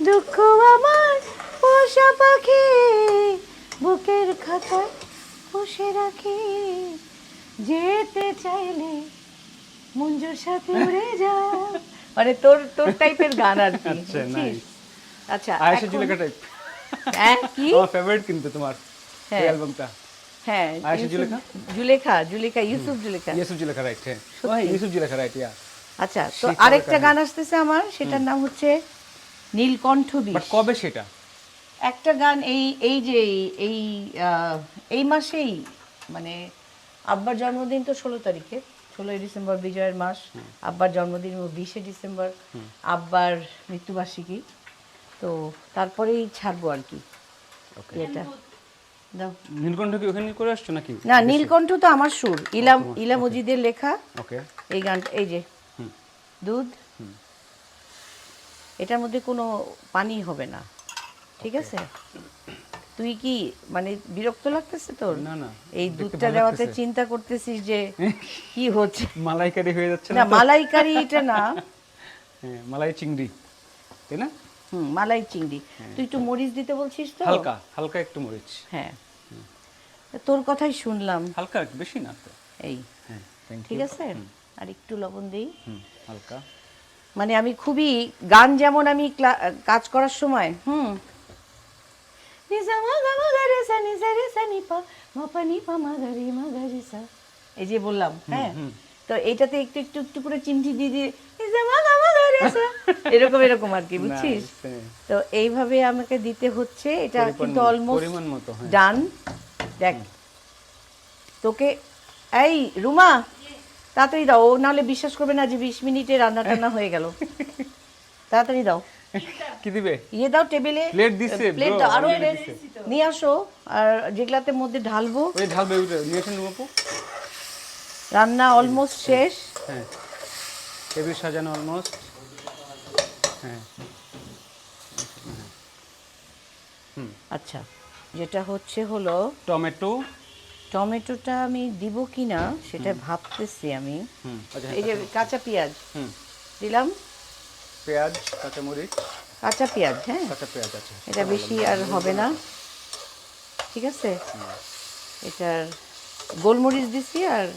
S2: দুঃখ আমার পোষা পাখি, বুকের খাতায় পুষে রাখি, যেতে চাইলে মঞ্জুর সাথে উড়ে যা। মানে তোর তোর টাইপের গান আর কি।
S1: আচ্ছা,
S2: বুঝছিস?
S1: নাইস।
S2: আচ্ছা,
S1: আয়েশা
S2: এখন-
S1: জুলেখা টাইপ।
S2: হ্যাঁ, কি?
S1: আমার ফেভারিট কিন্তু তোমার এই
S2: হ্যাঁ।
S1: অ্যালবামটা।
S2: হ্যাঁ,
S1: আয়েশা
S2: জুলেখা, ইউসুফ জুলেখা।
S1: ইউসুফ জুলেখা, রাইট? হ্যাঁ, ও হ্যাঁ, ইউসুফ জুলেখা, রাইট, ইয়া।
S2: আচ্ছা, তো
S1: সেই
S2: আরেকটা
S1: কবেকার,
S2: গান আসতেছে আমার, সেটার নাম হচ্ছে নীলকণ্ঠ বিষ।
S1: বাট কবে সেটা?
S2: একটা গান এই যে এই এই মাসেই, মানে আব্বার জন্মদিন তো 16 তারিখে, 16ই ডিসেম্বর বিজয়ের মাস। আব্বার জন্মদিন 20শে ডিসেম্বর, আব্বার মৃত্যুবার্ষিকী। তো তারপরেই ছাড়বো আর কি এটা। দাও।
S1: নীলকণ্ঠ কি ওখানে করে আসছো নাকি?
S2: না, নীলকণ্ঠ তো আমার সুর, ইলা মজিদের লেখা
S1: ওকে।
S2: এই গানটা। এই যে দুধ, এটার মধ্যে কোনো পানি হবে না, ঠিক আছে? তুই কি মানে বিরক্ত লাগতেছে তোর?
S1: না না,
S2: এই
S1: দেখতে
S2: দুধটা
S1: ভালো
S2: দেওয়াতে
S1: লাগতেছে।
S2: চিন্তা করতেছিস যে কি হচ্ছে?
S1: মালাইকারি হয়ে যাচ্ছে
S2: না,
S1: না তো?
S2: মালাইকারি এটা না।
S1: হ্যাঁ, মালাই চিংড়ি, তাই না?
S2: মালাই চিংড়ি। তুই একটু মরিচ দিতে বলছিস তো?
S1: হালকা হালকা একটু মরিচ।
S2: হ্যাঁ, তোর কথাই শুনলাম।
S1: হালকা, বেশি না তো।
S2: এই,
S1: হ্যাঁ, থ্যাংক ইউ।
S2: ঠিক আছে, আর একটু লবণ দেই।
S1: হালকা।
S2: মানে আমি খুবই গান, যেমন আমি কাজ করার সময় নি সা মা গা মা গা রে সা নি সা রে সা নি পা মা পা নি পা মা গা রে সা, এই যে বললাম, হ্যাঁ। তো এইটাতে একটু একটু একটু করে চিমটি দিয়ে দিয়ে নি সা মা গা মা গা রে সা, এরকম এরকম আর কি, বুঝছিস?
S1: Nice, হ্যাঁ।
S2: তো এইভাবে আমাকে দিতে হচ্ছে, এটা কিন্তু অলমোস্ট
S1: পরিমাণ মতো, হ্যাঁ।
S2: ডান। দেখ তোকে, এই রুমা তাড়াতাড়ি দাও, ও নাহলে বিশ্বাস করবে না যে 20 মিনিটে রান্না টান্না হয়ে গেল। তাড়াতাড়ি দাও,
S1: কি দিবে?
S2: ইয়ে দাও টেবিলে,
S1: Plate দিছে,
S2: প্লেট
S1: bro,
S2: দাও, আরো
S1: already
S2: plate নিয়ে আসো, আর যেগুলাতে মধ্যে ঢালবো।
S1: ওই ঢালবে ওইটা নিয়ে আসেন আপু।
S2: রান্না অলমোস্ট শেষ।
S1: হ্যাঁ, টেবিল সাজানো অলমোস্ট। হ্যাঁ,
S2: আচ্ছা, যেটা হচ্ছে হলো
S1: টমেটো।
S2: টমেটোটা আমি দিব কিনা সেটা ভাবতেছি আমি।
S1: আচ্ছা,
S2: এই যে কাঁচা পেঁয়াজ
S1: হুম,
S2: দিলাম,
S1: পেঁয়াজ, কাঁচামরিচ,
S2: কাঁচা পেঁয়াজ, হ্যাঁ,
S1: কাঁচা পেঁয়াজ আছে।
S2: এটা বেশি আর হবে না, ঠিক আছে। এটার গোলমরিচ দিছি, আর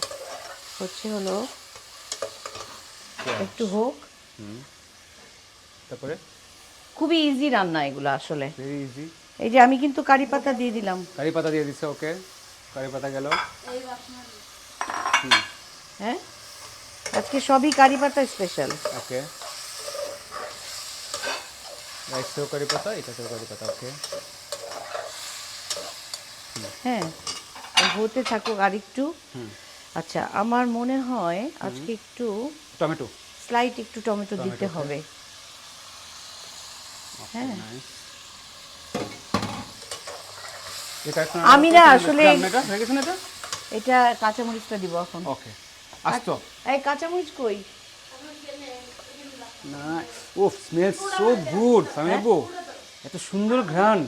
S2: হচ্ছে হলো একটু হোক।
S1: তারপরে
S2: খুবই ইজি রান্না এগুলো আসলে।
S1: Very easy.
S2: এই যে আমি কিন্তু কারি পাতা দিয়ে দিলাম,
S1: কারি পাতা দিয়ে দিচ্ছে, ওকে, কারি পাতা গেল।
S2: হ্যাঁ, আজকে সবই কারি পাতা স্পেশাল।
S1: ওকে, রাইসেও কারি পাতা, এটাতেও কারি পাতা, ওকে।
S2: হ্যাঁ, হতে থাকুক আর একটু। আচ্ছা, আমার মনে হয় আজকে একটু
S1: টমেটো,
S2: স্লাইট একটু টমেটো দিতে হবে। হ্যাঁ,
S1: এটা এখন
S2: আমি না আসলে
S1: এটা হয়ে গেছে না এটা?
S2: এটা কাঁচামরিচটা দিব এখন।
S1: ওকে, আস্ত।
S2: এই কাঁচামরিচ কই?
S1: না, ও স্মেল সো গুড সামিবু, এত সুন্দর ঘ্রাণ।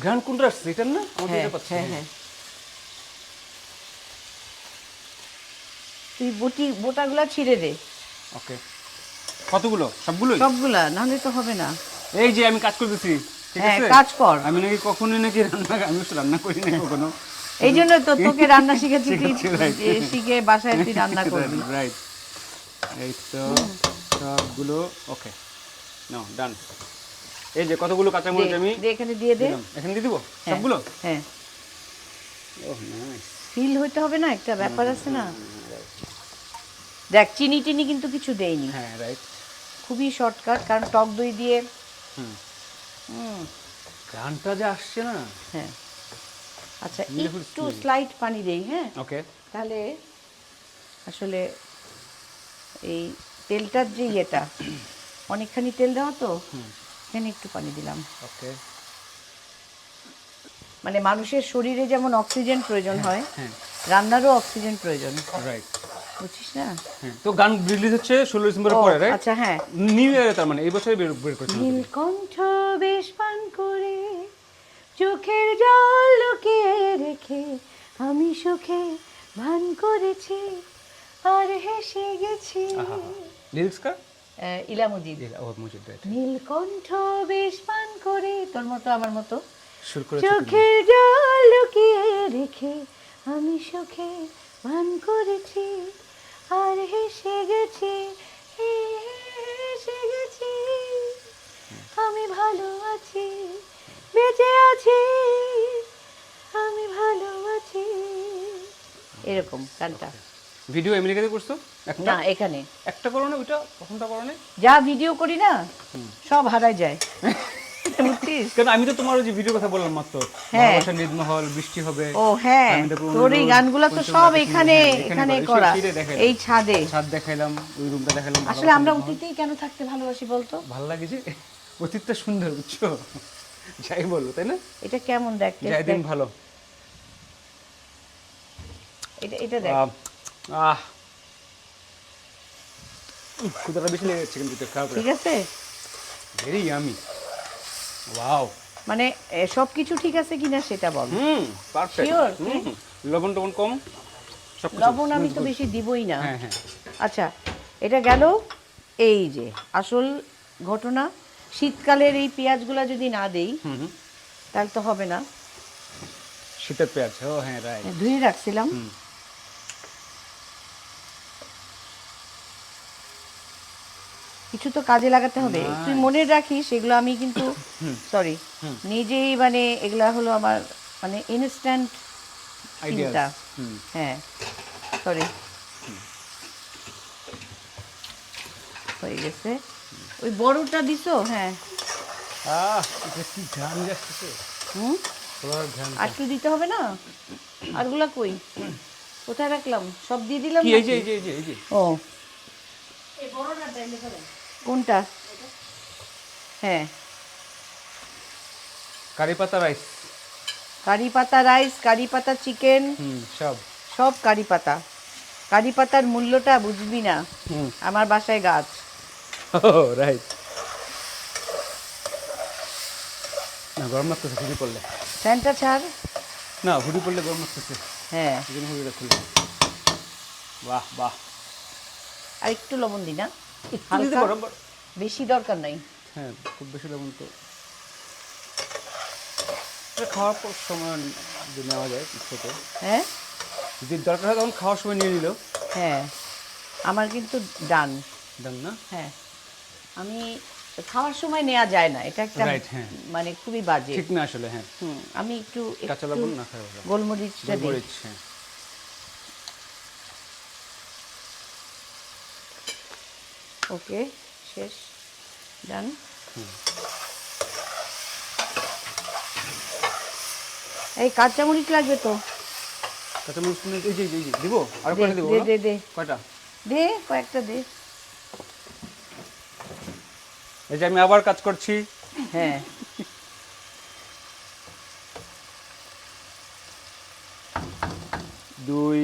S1: ঘ্রাণ কোনটা আসছে, এটার না? আমার
S2: হ্যাঁ
S1: এটা পাচ্ছি।
S2: হ্যাঁ হ্যাঁ, তুই বোটাগুলা ছিঁড়ে দে।
S1: ওকে, কতগুলো? সবগুলোই?
S2: সবগুলা, নাহলে তো হবে না।
S1: এই যে আমি কাজ করতেছি, ঠিক
S2: হ্যাঁ,
S1: আছে?
S2: কাজ কর।
S1: আমি নাকি কখনোই নাকি আমি তো রান্না করি না কখনো।
S2: এই জন্য তো তোকে রান্না শিখেছি, তুই
S1: শিখেছি, right.
S2: শিখে বাসায় তুই রান্না করবি।
S1: রাইট, এই তো সবগুলো ওকে, নাও ডান। এই যে কতগুলো কাঁচামরিচ আমি
S2: দে, এখানে দিয়ে দে।
S1: দিলাম। এখানে দিয়ে দিব
S2: হ্যাঁ,
S1: সবগুলো?
S2: হ্যাঁ,
S1: ওহ নাইস।
S2: ফিল হইতে হবে না, একটা ব্যাপার আছে না। দেখ চিনি টিনি কিন্তু কিছু দেইনি,
S1: হ্যাঁ, রাইট।
S2: খুবই শর্টকাট, কারণ টক দই দিয়ে।
S1: ঘ্রাণটা যে আসছে না।
S2: হ্যাঁ, আচ্ছা,
S1: Beautiful
S2: একটু
S1: smell.
S2: স্লাইট পানি দেই, হ্যাঁ,
S1: ওকে,
S2: তাহলে আসলে এই তেলটার যে ইয়েটা, অনেকখানি তেল দেওয়া তো, এখানে একটু পানি দিলাম।
S1: ওকে,
S2: মানে মানুষের শরীরে যেমন অক্সিজেন প্রয়োজন হয়,
S1: হ্যাঁ,
S2: রান্নারও অক্সিজেন প্রয়োজন,
S1: রাইট।
S2: বুঝছিস না?
S1: হ্যাঁ, তো গান রিলিজ হচ্ছে 16 ডিসেম্বরের
S2: ও,
S1: পরে, রাইট?
S2: আচ্ছা, হ্যাঁ।
S1: নিউ ইয়ারে, তার মানে এই বছরই বের করছেন।
S2: নীলকণ্ঠ বেশ পান করে চোখের জল লুকিয়ে রেখে আমি সুখে ভান করেছি আর হেসে গেছি।
S1: লিরিক্স কার?
S2: ইলা মজিদ।
S1: ও মুজিদ, রাইট।
S2: নীলকণ্ঠ বেশ পান করে, তোর মতো আমার মতো,
S1: শুরু করে
S2: চোখের জল লুকিয়ে রেখে আমি সুখে ভান করেছি আর হেসে গেছি, হেসে গেছি, আমি ভালো আছি, বেঁচে আছি, আমি ভালো আছি, এরকম গানটা।
S1: ভিডিও আমেরিকাতে করছো একটা?
S2: না, এখানে
S1: একটা করো না, ওইটা কখনটা করো না?
S2: যা ভিডিও করি না সব হারায় যায়, বুঝছিস?
S1: কেন আমি তো তোমার ওই যে ভিডিও কথা বললাম মাত্র,
S2: হ্যাঁ।
S1: ভালোবাসা নির্মহল, বৃষ্টি হবে।
S2: ও হ্যাঁ,
S1: আমি তারপর
S2: তোর এই
S1: অনুরোধ,
S2: গানগুলো তো
S1: পঞ্চম
S2: সব
S1: রাতে
S2: এখানে
S1: শুনি, হ্যাঁ,
S2: এখানে
S1: করা,
S2: করা,
S1: সিঁড়ি দেখাইলাম।
S2: এই ছাদে।
S1: ছাদ দেখাইলাম, ওই রুমটা দেখাইলাম।
S2: আসলে আমরা অতীতেই কেন থাকতে ভালোবাসি বলতো?
S1: ভালো লাগে যে অতীতটা সুন্দর, বুঝছো? যাই বলো, তাই না?
S2: এটা কেমন দেখ,
S1: যাই দিন ভালো।
S2: এটা এটা দেখ,
S1: ক্ষুদাটা বেশি লেগে যাচ্ছে কিন্তু খারাপ।
S2: ঠিক আছে?
S1: Very yummy, wow.
S2: মানে সব কিছু ঠিক আছে কিনা সেটা বল।
S1: পারফেক্ট।
S2: Sure?
S1: লবণ টবণ কম, সব
S2: লবণ আমি তো বেশি দিবই না।
S1: হ্যাঁ, হ্যাঁ।
S2: আচ্ছা, এটা গেল। এই যে আসল ঘটনা, শীতকালের এই পেঁয়াজগুলো যদি না দেই তাহলে তো হবে না।
S1: শীতের পেঁয়াজ, ও হ্যাঁ, রাইট।
S2: ধুয়ে রাখছিলাম। কিছু তো কাজে লাগাতে হবে, তুই মনে রাখিস এগুলো আমি কিন্তু সরি নিজেই মানে এগুলা হলো আমার মানে ইনস্ট্যান্ট
S1: Ideas.
S2: চিন্তা। হ্যাঁ সরি হয়ে গেছে। ওই বড়টা দিছো? হ্যাঁ।
S1: এটা কি ঘ্রাণ যাচ্ছে।
S2: হুম,
S1: পোলাওর ঘ্রাণ।
S2: আর একটু দিতে হবে না? আরগুলা কই, কোথায় রাখলাম? সব দিয়ে দিলাম
S1: কি এই যে
S2: নাকি?
S1: এই যে এই যে এই যে
S2: ও
S3: এই বড়টা ডাইলে ফেলেন।
S2: কোনটা? হ্যাঁ,
S1: কারি পাতা রাইস।
S2: কারি পাতা রাইস, কারি পাতা চিকেন,
S1: সব।
S2: সব কারি পাতা। কারি পাতার মূল্যটা বুঝবি না, আমার বাসায় গাছ।
S1: রাইট। না গরম লাগতেছে হুডি পড়লে।
S2: ফ্যানটা ছাড়।
S1: না হুডি পড়লে গরম লাগতেছে,
S2: হ্যাঁ,
S1: এই জন্য হুডিটা খুলে। বাহ বাহ।
S2: আর একটু লবণ দি না,
S1: একটু দিতে
S2: হালকা,
S1: পারো,
S2: বেশি দরকার নাই।
S1: হ্যাঁ খুব বেশি লবণ তো এটা খাওয়ার পর সময় যদি নেওয়া যায় ছোটো,
S2: হ্যাঁ
S1: যদি দরকার হয় তখন খাওয়ার সময় নিয়ে নিল।
S2: হ্যাঁ, আমার কিন্তু ডান।
S1: দেন না।
S2: হ্যাঁ, আমি খাওয়ার সময় নেওয়া যায় না, এটা একটা
S1: Right, হ্যাঁ।
S2: মানে খুবই বাজে।
S1: ঠিক না আসলে, হ্যাঁ।
S2: আমি একটু
S1: কাঁচা
S2: একটু
S1: লবণ না খাই ওরা।
S2: গোলমরিচটা দিই।
S1: গোলমরিচ, হ্যাঁ।
S2: ওকে, শেষ, ডান। এই কাঁচামরিচ লাগবে তো?
S1: কাঁচামরিচ এই যে এই যে দিব, আর
S2: দে,
S1: কয়টা দিব?
S2: দে, দে, দে।
S1: কয়টা?
S2: দে কয়েকটা দে।
S1: এই যে আমি আবার কাজ করছি।
S2: হ্যাঁ,
S1: 2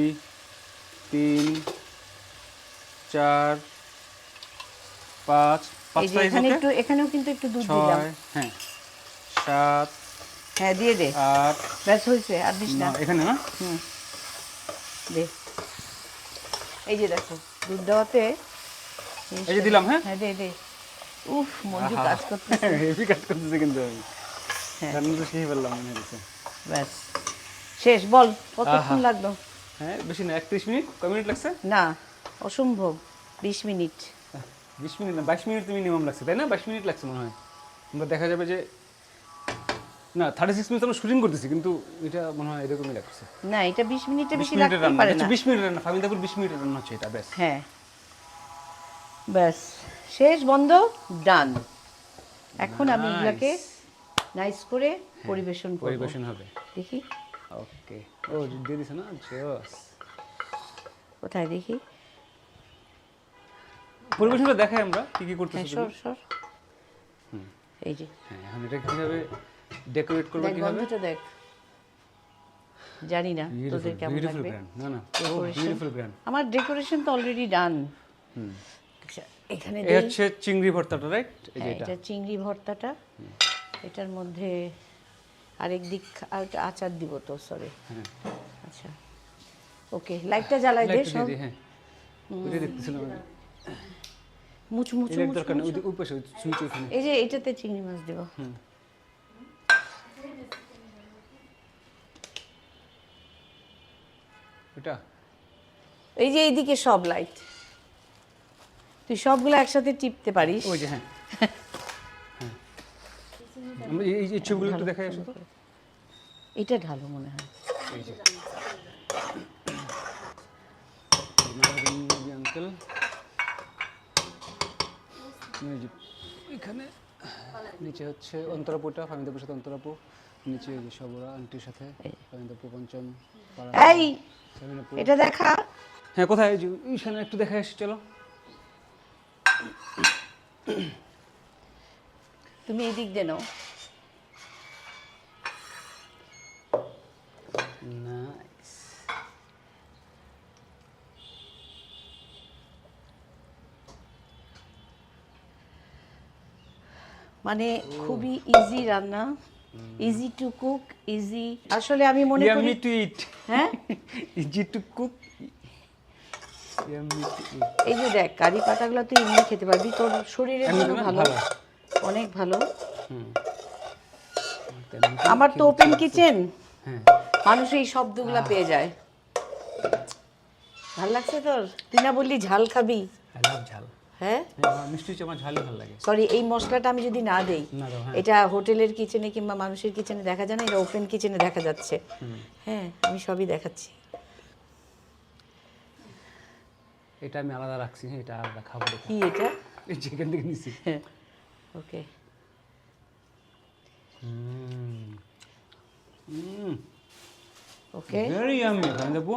S1: 3 4 5
S2: এই যে এখানে একটু, এখানেও কিন্তু একটু দুধ দিলাম।
S1: 6 হ্যাঁ 7
S2: হ্যাঁ দিয়ে দে,
S1: 8
S2: ব্যাস হয়েছে, আর দিস না।
S1: 9 এখানে না।
S2: দে, এই যে দেখো দুধ দেওয়াতে
S1: এই যে দিলাম, হ্যাঁ।
S2: হ্যাঁ দে দে। উফ, মঞ্জু কাজ করতেছে।
S1: হেভি কাজ করতেছে কিন্তু আমি।
S2: হ্যাঁ।
S1: রান্না তো শিখে ফেললাম মনে হচ্ছে।
S2: ব্যাস শেষ। বল কতক্ষণ লাগলো?
S1: হ্যাঁ বেশি না, 31 মিনিট। কয় মিনিট লাগছে?
S2: না, অসম্ভব, 20 মিনিট।
S1: 20 মিনিট না, 22 মিনিট তো মিনিমাম লাগছে, তাই না? 22 মিনিট লাগছে মনে হয়। আমরা দেখা যাবে যে না 36 মিনিট আমরা শুটিং করতেছি, কিন্তু এটা মনে হয় এরকমই লাগছে।
S2: না, এটা 20 মিনিটের
S1: 20
S2: বেশি
S1: মিনিটের
S2: লাগতে
S1: রান্না,
S2: পারে
S1: আচ্ছা
S2: না।
S1: 20 মিনিটের রান্না, ফামিদাপুর 20 মিনিটের রান্না হচ্ছে এটা, ব্যাস।
S2: হ্যাঁ, ব্যাস শেষ, বন্ধ, ডান। এখন আমি এগুলাকে নাইস করে পরিবেশন করব।
S1: পরিবেশন হবে।
S2: দেখি
S1: ওকে। ও দিয়ে দিছে না, জোস।
S2: কোথায় দেখি।
S1: পরিবেশনটা দেখাই আমরা কি কি
S2: হ্যাঁ,
S1: করতেছি।
S2: সর সর। এই যে
S1: হ্যাঁ, এখন এটা কিভাবে ডেকোরেট করবে,
S2: দেখ,
S1: কিভাবে?
S2: গন্ধটা দেখ। জানি না তোদের কেমন
S1: বিউটিফুল
S2: লাগবে।
S1: ব্র্যান্ড। না না,
S2: Decoration।
S1: Beautiful brand.
S2: আমার ডেকোরেশন তো অলরেডি ডান। আচ্ছা, এখানে
S1: এই
S2: দেই।
S1: হচ্ছে চিংড়ি ভর্তাটা, রাইট? এই যে
S2: হ্যাঁ,
S1: এটা।
S2: এটা চিংড়ি ভর্তাটা। এটার মধ্যে আরেক দিক আর একটা আচার দিব তো, সরি।
S1: হ্যাঁ।
S2: আচ্ছা, ওকে, লাইটটা জ্বালাই দে
S1: লাইটটা দিয়ে
S2: সব।
S1: দিই, হ্যাঁ। ওইটা দেখতেছিলাম আমি।
S2: মুচু মুচু
S1: এটার
S2: মুচু
S1: দরকার নেই,
S2: মুচু।
S1: ওই পাশে সুইচ ওখানে।
S2: এই যে এটাতে চিংড়ি মাছ দেব।
S1: এটা
S2: এই যে এইদিকে সব লাইট, তুই সবগুলো একসাথে টিপতে পারিস।
S1: ওই যে, হ্যাঁ। হ্যাঁ। আমরা এই যে ছবিগুলো একটু দেখাই আসো তো।
S2: এটা ঢালো মনে হয়।
S1: এই যে আঙ্কেল এখানে নিচে হচ্ছে অন্তরাপুটা, ফামিদাপুর সাথে অন্তরাপু, নিচে এই যে সবরা আন্টির সাথে ফামিদাপু, পঞ্চম পাড়া,
S2: এই
S1: সামিনাপু।
S2: এটা দেখা।
S1: হ্যাঁ কোথায়? এই যে এইখানে একটু দেখাই আসি, চলো।
S2: তুমি এই দিক দিয়ে নাও।
S1: নাইস।
S2: মানে খুবই ইজি রান্না, ইজি টু কুক, ইজি। আসলে আমি মনে করি,
S1: ইয়াম্মি টু ইট।
S2: হ্যাঁ
S1: easy to cook, yummy to eat.
S2: এই যে দেখ, কারি পাতাগুলো তুই এমনি খেতে পারবি, তোর শরীরের
S1: এমনি
S2: জন্য
S1: না?
S2: ভালো,
S1: ভালো।
S2: অনেক ভালো।
S1: তেমনি তো
S2: আমার তো ওপেন কিচেন,
S1: হ্যাঁ।
S2: মানুষ এই শব্দগুলো পেয়ে যায়। ভাল লাগছে তোর? তুই না বললি ঝাল খাবি?
S1: আই লাভ ঝাল।
S2: হ্যাঁ
S1: আমার মিষ্টি হচ্ছে আমার ঝালই ভালো লাগে।
S2: সরি, এই মশলাটা আমি যদি না দেই,
S1: না দাও, হ্যাঁ।
S2: এটা হোটেলের কিচেনে কিংবা মানুষের কিচেনে দেখা যায় না, এটা ওপেন কিচেনে দেখা যাচ্ছে। হ্যাঁ, আমি সবই দেখাচ্ছি।
S1: এটা আমি আলাদা রাখছি, হ্যাঁ, এটা আলাদা খাবো দেখো।
S2: কি এটা?
S1: এই চিকেন থেকে নিছি।
S2: হ্যাঁ, ওকে। ওকে,
S1: ভেরি ইয়ামি ফাহিম আপু।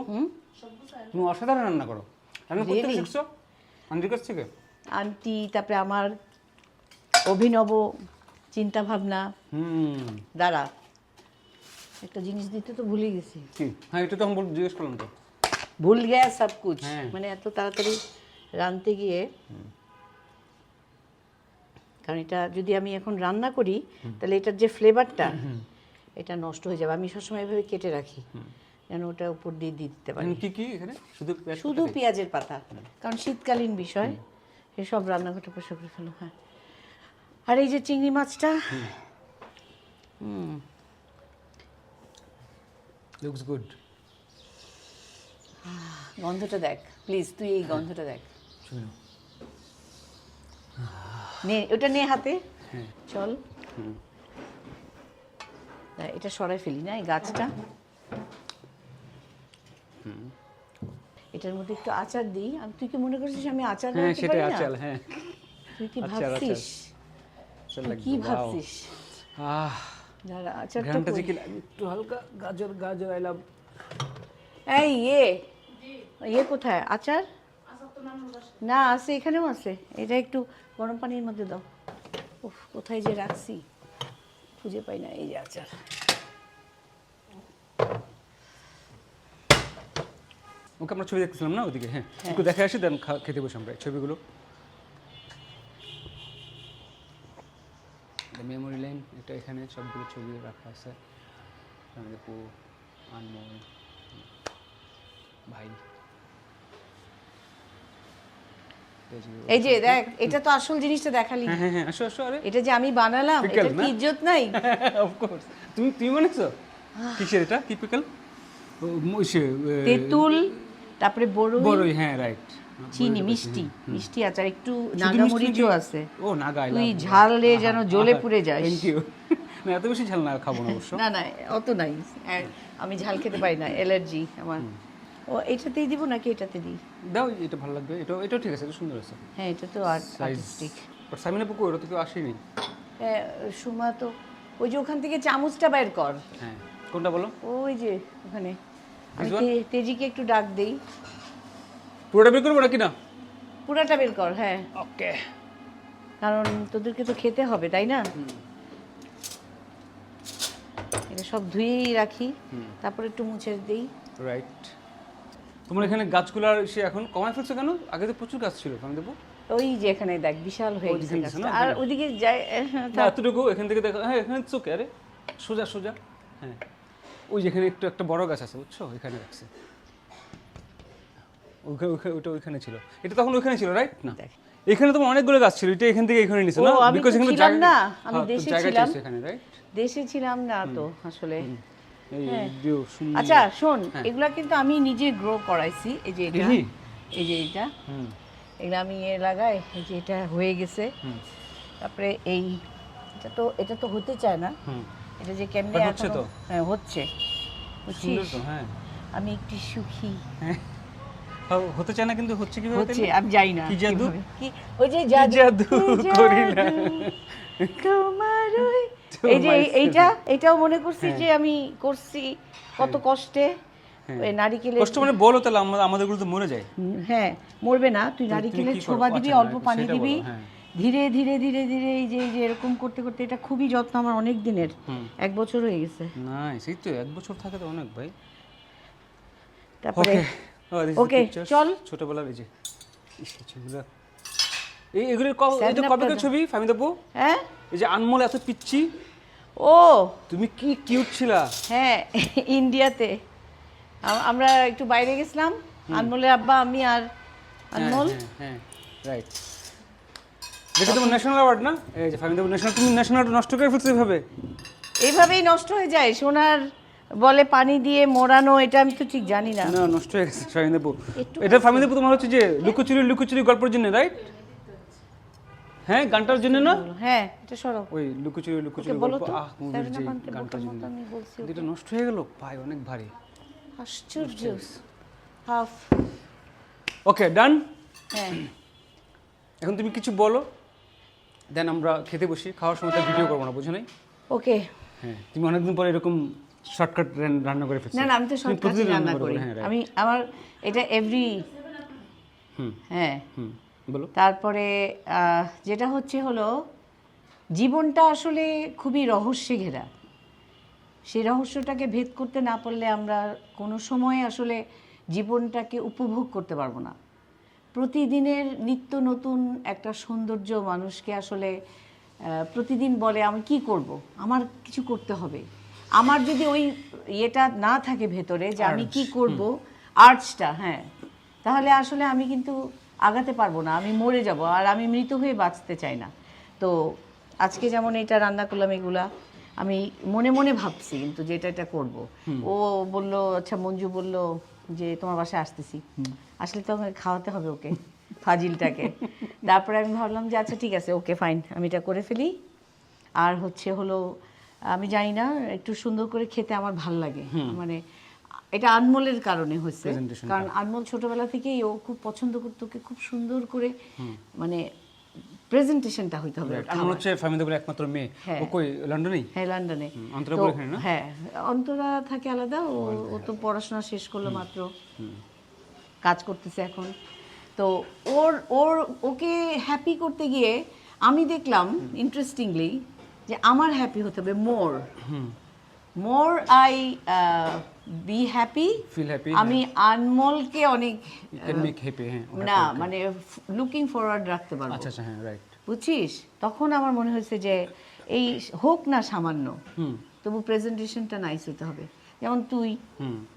S1: তুমি অসাধারণ রান্না করো। রান্না করতে
S2: Really?
S1: শিখছো আন্টির কাছ থেকে?
S2: আন্টি, তারপরে আমার অভিনব চিন্তা ভাবনা। দাঁড়া, একটা জিনিস দিতে তো ভুলে গেছি।
S1: কি? হ্যাঁ, এটা তো আমি জিজ্ঞেস করলাম তো।
S2: ভুল গেয়া সব কুছ।
S1: হ্যাঁ।
S2: মানে এত তাড়াতাড়ি রাঁধতে গিয়ে, কারণ এটা যদি আমি এখন রান্না করি তাহলে এটার যে ফ্লেভারটা এটা নষ্ট হয়ে যাবে। আমি সবসময় এভাবে কেটে রাখি যেন ওটা উপর দিয়ে দিতে পারি।
S1: কি কি এখানে শুধু পেঁয়াজ
S2: শুধু
S1: কাটাই?
S2: পেঁয়াজের পাতা, কারণ শীতকালীন বিষয়, এসব রান্নাঘরটা পরিষ্কার করে ফেলো। হ্যাঁ, আর এই যে চিংড়ি মাছটা,
S1: লুকস গুড।
S2: গন্ধটা দেখ প্লিজ, তুই এই গন্ধটা দেখ।
S1: শুনো।
S2: নে, ওটা নে হাতে।
S1: হ্যাঁ।
S2: চল, এটা সরাই ফেলি না, এই গাছটা। এটার মধ্যে একটু আচার দিই। আমি, তুই কি মনে করছিস আমি আচার
S1: হ্যাঁ,
S2: বানাতে
S1: সেটাই
S2: পারি না?
S1: আচার, হ্যাঁ।
S2: তুই কি
S1: আচার,
S2: ভাবছিস?
S1: আচার
S2: তুই
S1: লাগবে,
S2: কি
S1: wow.
S2: ভাবছিস?
S1: আহ,
S2: দাঁড়া, আচারটা
S1: ঘ্রাণটা যে
S2: কই?
S1: কি লাগে, একটু হালকা গাজর গাজর আইলাম।
S2: এই ইয়ে কোথায় আচার? না, আছে, এখানেও আছে। এটা একটু গরম পানির মধ্যে দাও। উফ, কোথায় যে রাখছি খুঁজে পাই না। এই যে আচার।
S1: ওকে, আমরা ছবি দেখতেছিলাম না ওদিকে, হ্যাঁ, একটু দেখে আসি, দেন খেতে বসে আমরা এই ছবিগুলো। মেমোরি লাইন, এটা এখানে সবগুলো ছবি রাখা আছে। আমি দেখো আনমোল ভাই,
S2: এই যে দেখ, এটা তো আসল জিনিসটা দেখালি।
S1: হ্যাঁ হ্যাঁ হ্যাঁ, আসো আসো। আরে
S2: এটা যে আমি বানালাম,
S1: Pickle
S2: এটা কি
S1: না?
S2: ইজ্জত নাই?
S1: অফকোর্স, তুমি বানাইছো? কিসের এটা? কি পিকল?
S2: তেঁতুল, তারপরে
S1: বড়ই, হ্যাঁ, রাইট।
S2: চিনি, মিষ্টি মিষ্টি আচার, একটু
S1: শুধু
S2: নাগা
S1: মিষ্টি
S2: মরিচও
S1: নাকি?
S2: আছে।
S1: ও নাগা,
S2: তুই ঝালে যেন জ্বলে পুড়ে যাস।
S1: Thank you. না, এত বেশি ঝাল না, খাবো না অবশ্য।
S2: না না, অত নাই। আমি ঝাল খেতে পারি না, অ্যালার্জি আমার। ও, এটাতেই দিব নাকি এটাতে দিই?
S1: দাও, এটা ভালো লাগবে। এটাও ঠিক আছে, এটা সুন্দর আছে।
S2: হ্যাঁ, এটা তো আর্টিস্টিক।
S1: বাট সামিনা পুকুর, ওটা তো কেউ আসেনি।
S2: হ্যাঁ, সুমা তো ওই যে ওখান থেকে চামচটা বের কর।
S1: হ্যাঁ, কোনটা বলো?
S2: ওই যে ওখানে। আমি
S1: This one?
S2: তেজিকে একটু ডাক দেই।
S1: পুরোটা বের করবো নাকি না?
S2: পুরাটা বের কর, হ্যাঁ,
S1: ওকে।
S2: কারণ তোদেরকে তো খেতে হবে, তাই না? এটা সব ধুয়েই রাখি, তারপর একটু মুছে দিই।
S1: রাইট। তোমার এখানে গাছগুলার সে এখন কমায় ফেলছো কেন? আগে তো প্রচুর গাছ ছিল, আমি দেবো।
S2: ওই যে এখানে দেখ, বিশাল হয়ে গেছে
S1: ওইদিকে গেছে
S2: গাছটা।
S1: না,
S2: আর
S1: ওখানে?
S2: ওদিকে যাই,
S1: না, এতটুকু এখান থেকে দেখো। হ্যাঁ, এখানে চোখে, আরে সোজা সোজা। হ্যাঁ, ওই যেখানে একটু একটা বড় গাছ আছে, বুঝছো, এখানে রাখছে। ওইটা ওইখানে ছিল, এটা তখন ওইখানে ছিল, রাইট? না,
S2: দেখ।
S1: এখানে তোমার অনেকগুলো গাছ ছিল, এটা এখান থেকে এখানে নিছো না?
S2: ও, আমি তো
S1: Because এখানে
S2: ছিলাম
S1: জায়গা-
S2: না, আমি
S1: হ্যাঁ, তো
S2: দেশে
S1: জায়গা
S2: ছিলাম।
S1: চাইছে এখানে, রাইট?
S2: দেশে ছিলাম না তো আসলে।
S1: এই
S2: হ্যাঁ।
S1: দিও, সুন্দর।
S2: আচ্ছা শোন,
S1: হ্যাঁ।
S2: এগুলা কিন্তু আমি নিজে গ্রো করাইছি। এই যে এটা,
S1: দেখি?
S2: এই যে এটা,
S1: হুম,
S2: এগুলো আমি লাগাই। এই যে এটা হয়ে গেছে।
S1: হুম,
S2: তারপরে এটা তো হতে চায় না।
S1: হুম।
S2: এটা যে কেমনে
S1: আর হচ্ছে
S2: এখনো-
S1: তো?
S2: হ্যাঁ, হচ্ছে,
S1: সুন্দর
S2: বুঝছিস?
S1: তো, হ্যাঁ।
S2: আমি একটু সুখী।
S1: হতে চায় না, কিন্তু হচ্ছে কিভাবে?
S2: হচ্ছে,
S1: তাইলে?
S2: আমি জানি না
S1: কি জাদু?
S2: কিভাবে। কি ওই যে জাদু
S1: জাদু
S2: কি
S1: করি না।
S2: তোমার এই যে
S1: Myself.
S2: এইটাও মনে করছি
S1: হ্যাঁ।
S2: যে আমি করছি কত কষ্টে।
S1: হ্যাঁ।
S2: ওই নারিকেলের,
S1: কষ্ট মানে বলো, তাহলে আমাদেরগুলো তো মরে যায়।
S2: হ্যাঁ, মরবে না। তুই
S1: তুমি
S2: নারিকেলের
S1: কি করো?
S2: ছোবা দিবি,
S1: আচ্ছা,
S2: অল্প পানি
S1: সেটা
S2: দিবি,
S1: বলো, হ্যাঁ।
S2: ধীরে ধীরে ধীরে ধীরে এই যে এরকম করতে করতে, এটা খুবই যত্ন আমার, অনেক দিনের, 1 বছর হয়ে গেছে।
S1: নাইস, এই তো 1 বছর থাকে তো অনেক, ভাই।
S2: তারপরে
S1: ওকে,
S2: Okay, চল।
S1: ছোটবেলার এই যে ছবিগুলো, এগুলোর
S2: Sad
S1: এটা
S2: না
S1: কবেকার
S2: আপনাদের?
S1: ছবি ফামি দেবো?
S2: হ্যাঁ,
S1: এই যে আনমোল এত পিচ্ছি,
S2: ও
S1: তুমি কি কিউট ছিলা।
S2: হ্যাঁ, ইন্ডিয়াতে আমরা একটু বাইরে গেছিলাম, আনমোলের আব্বা, আমি আর আনমোল।
S1: হ্যাঁ, রাইট। দেখো, তোমার ন্যাশনাল অ্যাওয়ার্ড না? এই যে ফামি দেবো ন্যাশনাল, তুমি ন্যাশনাল নষ্ট করে ফেলছো এভাবে।
S2: এইভাবেই নষ্ট হয়ে যায়। সোনার বলে পানি দিয়ে মোড়ানো, এটা আমি তো ঠিক জানি না।
S1: না, নষ্ট হয়ে গেছে ফামি দেবো।
S2: একটু
S1: এটা ফামি দেবো তোমার হচ্ছে যে লুকোচুরি লুকোচুরি গল্পের জন্য, রাইট? হ্যাঁ গানটার জন্য না
S2: হ্যাঁ এটা সরো
S1: ওই লুকোচুরি
S2: ওকে বলো
S1: গল্প
S2: তো
S1: আহ মুভির যে
S2: স্যারেনা
S1: গানটার জন্য
S2: আমি বলছি
S1: কিন্তু এটা নষ্ট হয়ে গেল ভাই অনেক ভারী
S2: আশ্চর্য হাফ
S1: ওকে ডান
S2: হ্যাঁ
S1: এখন তুমি কিছু বলো দেন আমরা খেতে বসি খাওয়ার সময় তো ভিডিও করবো না বুঝো নাই
S2: ওকে
S1: হ্যাঁ তুমি অনেকদিন পরে এরকম শর্টকাট রান্না করে ফেলছো
S2: না না আমি তো সব
S1: তুমি প্রতিদিন
S2: রান্না
S1: করো,
S2: করি
S1: হ্যাঁ, right.
S2: আমি আমার এটা এভরি
S1: হুম
S2: হ্যাঁ
S1: হুম বলো
S2: তারপরে যেটা হলো জীবনটা আসলে খুবই রহস্যে ঘেরা সেই রহস্যটাকে ভেদ করতে না পারলে আমরা কোনো সময় আসলে জীবনটাকে উপভোগ করতে পারবো না প্রতিদিনের নিত্য নতুন একটা সৌন্দর্য মানুষকে আসলে প্রতিদিন বলে আমি কি করব আমার কিছু করতে হবে আমার যদি ওই ইয়েটা না থাকে ভেতরে যে আমি কি করব আর্টসটা হ্যাঁ তাহলে আসলে আমি কিন্তু আগাতে পারবো না আমি মরে যাব আর আমি মৃত হয়ে বাঁচতে চাই না তো আজকে যেমন এটা রান্না করলাম এগুলা আমি মনে মনে ভাবছি কিন্তু যে এটা করব ও বলল আচ্ছা মঞ্জু বলল যে তোমার বাসায় আসতেছি আসলে তো আমাকে খাওয়াতে হবে ওকে ফাজিলটাকে তারপরে আমি ভাবলাম যে আচ্ছা ঠিক আছে ওকে ফাইন আমি এটা করে ফেলি আর হলো আমি জানি না একটু সুন্দর করে খেতে আমার ভাল লাগে মানে এটা আনমোলের কারণে হচ্ছে
S1: Presentation-টা।
S2: কারণ আনমোল ছোটবেলা থেকেই ও খুব পছন্দ করতো ওকে খুব সুন্দর করে মানে প্রেজেন্টেশনটা হইতে হবে ওর
S1: আমার
S2: খাবার।
S1: হচ্ছে ফ্যামিলি বলে একমাত্র মেয়ে
S2: হ্যাঁ।
S1: ও কই লন্ডনেই
S2: হ্যাঁ লন্ডনে
S1: অন্তরা
S2: তো,
S1: বলে এখানে না
S2: হ্যাঁ অন্তরা থাকে আলাদা ও তো পড়াশোনা শেষ করলো মাত্র কাজ করতেছে এখন তো ওকে হ্যাপি করতে গিয়ে আমি দেখলাম ইন্টারেস্টিংলি যে আমার হ্যাপি হতে হবে more I be happy
S1: feel happy
S2: আমি আনমোলকে অনেক
S1: ক্যান মেক হ্যাপি হ্যাঁ
S2: না মানে লুকিং ফরওয়ার্ড রাখতে পারবো
S1: আচ্ছা আচ্ছা হ্যাঁ রাইট
S2: বুঝছিস তখন আমার মনে হয়েছে যে এই হোক না সামান্য তবু প্রেজেন্টেশনটা নাইস হতে হবে যেমন তুই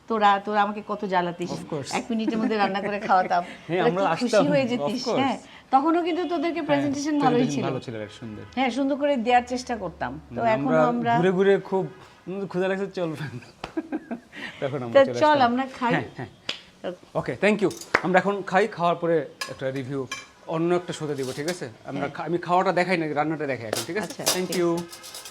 S2: তোরা আমাকে কত জ্বালাতিস এক মিনিটের মধ্যে রান্না করে খাওয়াতাম
S1: হ্যাঁ,
S2: তোরা
S1: আমরা
S2: কি খুশি
S1: আসতাম,
S2: হয়ে
S1: of
S2: যেতিস
S1: course.
S2: হ্যাঁ তখনও কিন্তু তোদেরকে প্রেজেন্টেশন ভালোই ছিল
S1: ভালো ছিল রাইট সুন্দর
S2: হ্যাঁ সুন্দর করে দেওয়ার চেষ্টা করতাম তো এখনো আমরা
S1: ঘুরে ঘুরে খুব ক্ষুধা লাগছে চল তখন
S2: তো
S1: আমরা চলে
S2: চল
S1: আসতাম।
S2: আমরা খাই
S1: হ্যাঁ ওকে থ্যাংক ইউ আমরা এখন খাই খাওয়ার পরে একটা রিভিউ অন্য একটা শোতে দিব ঠিক আছে আমি খাওয়াটা দেখাই না রান্নাটা দেখাই এখন ঠিক আছে
S2: আচ্ছা,
S1: থ্যাংক
S2: ঠিক
S1: ইউ
S2: আছে।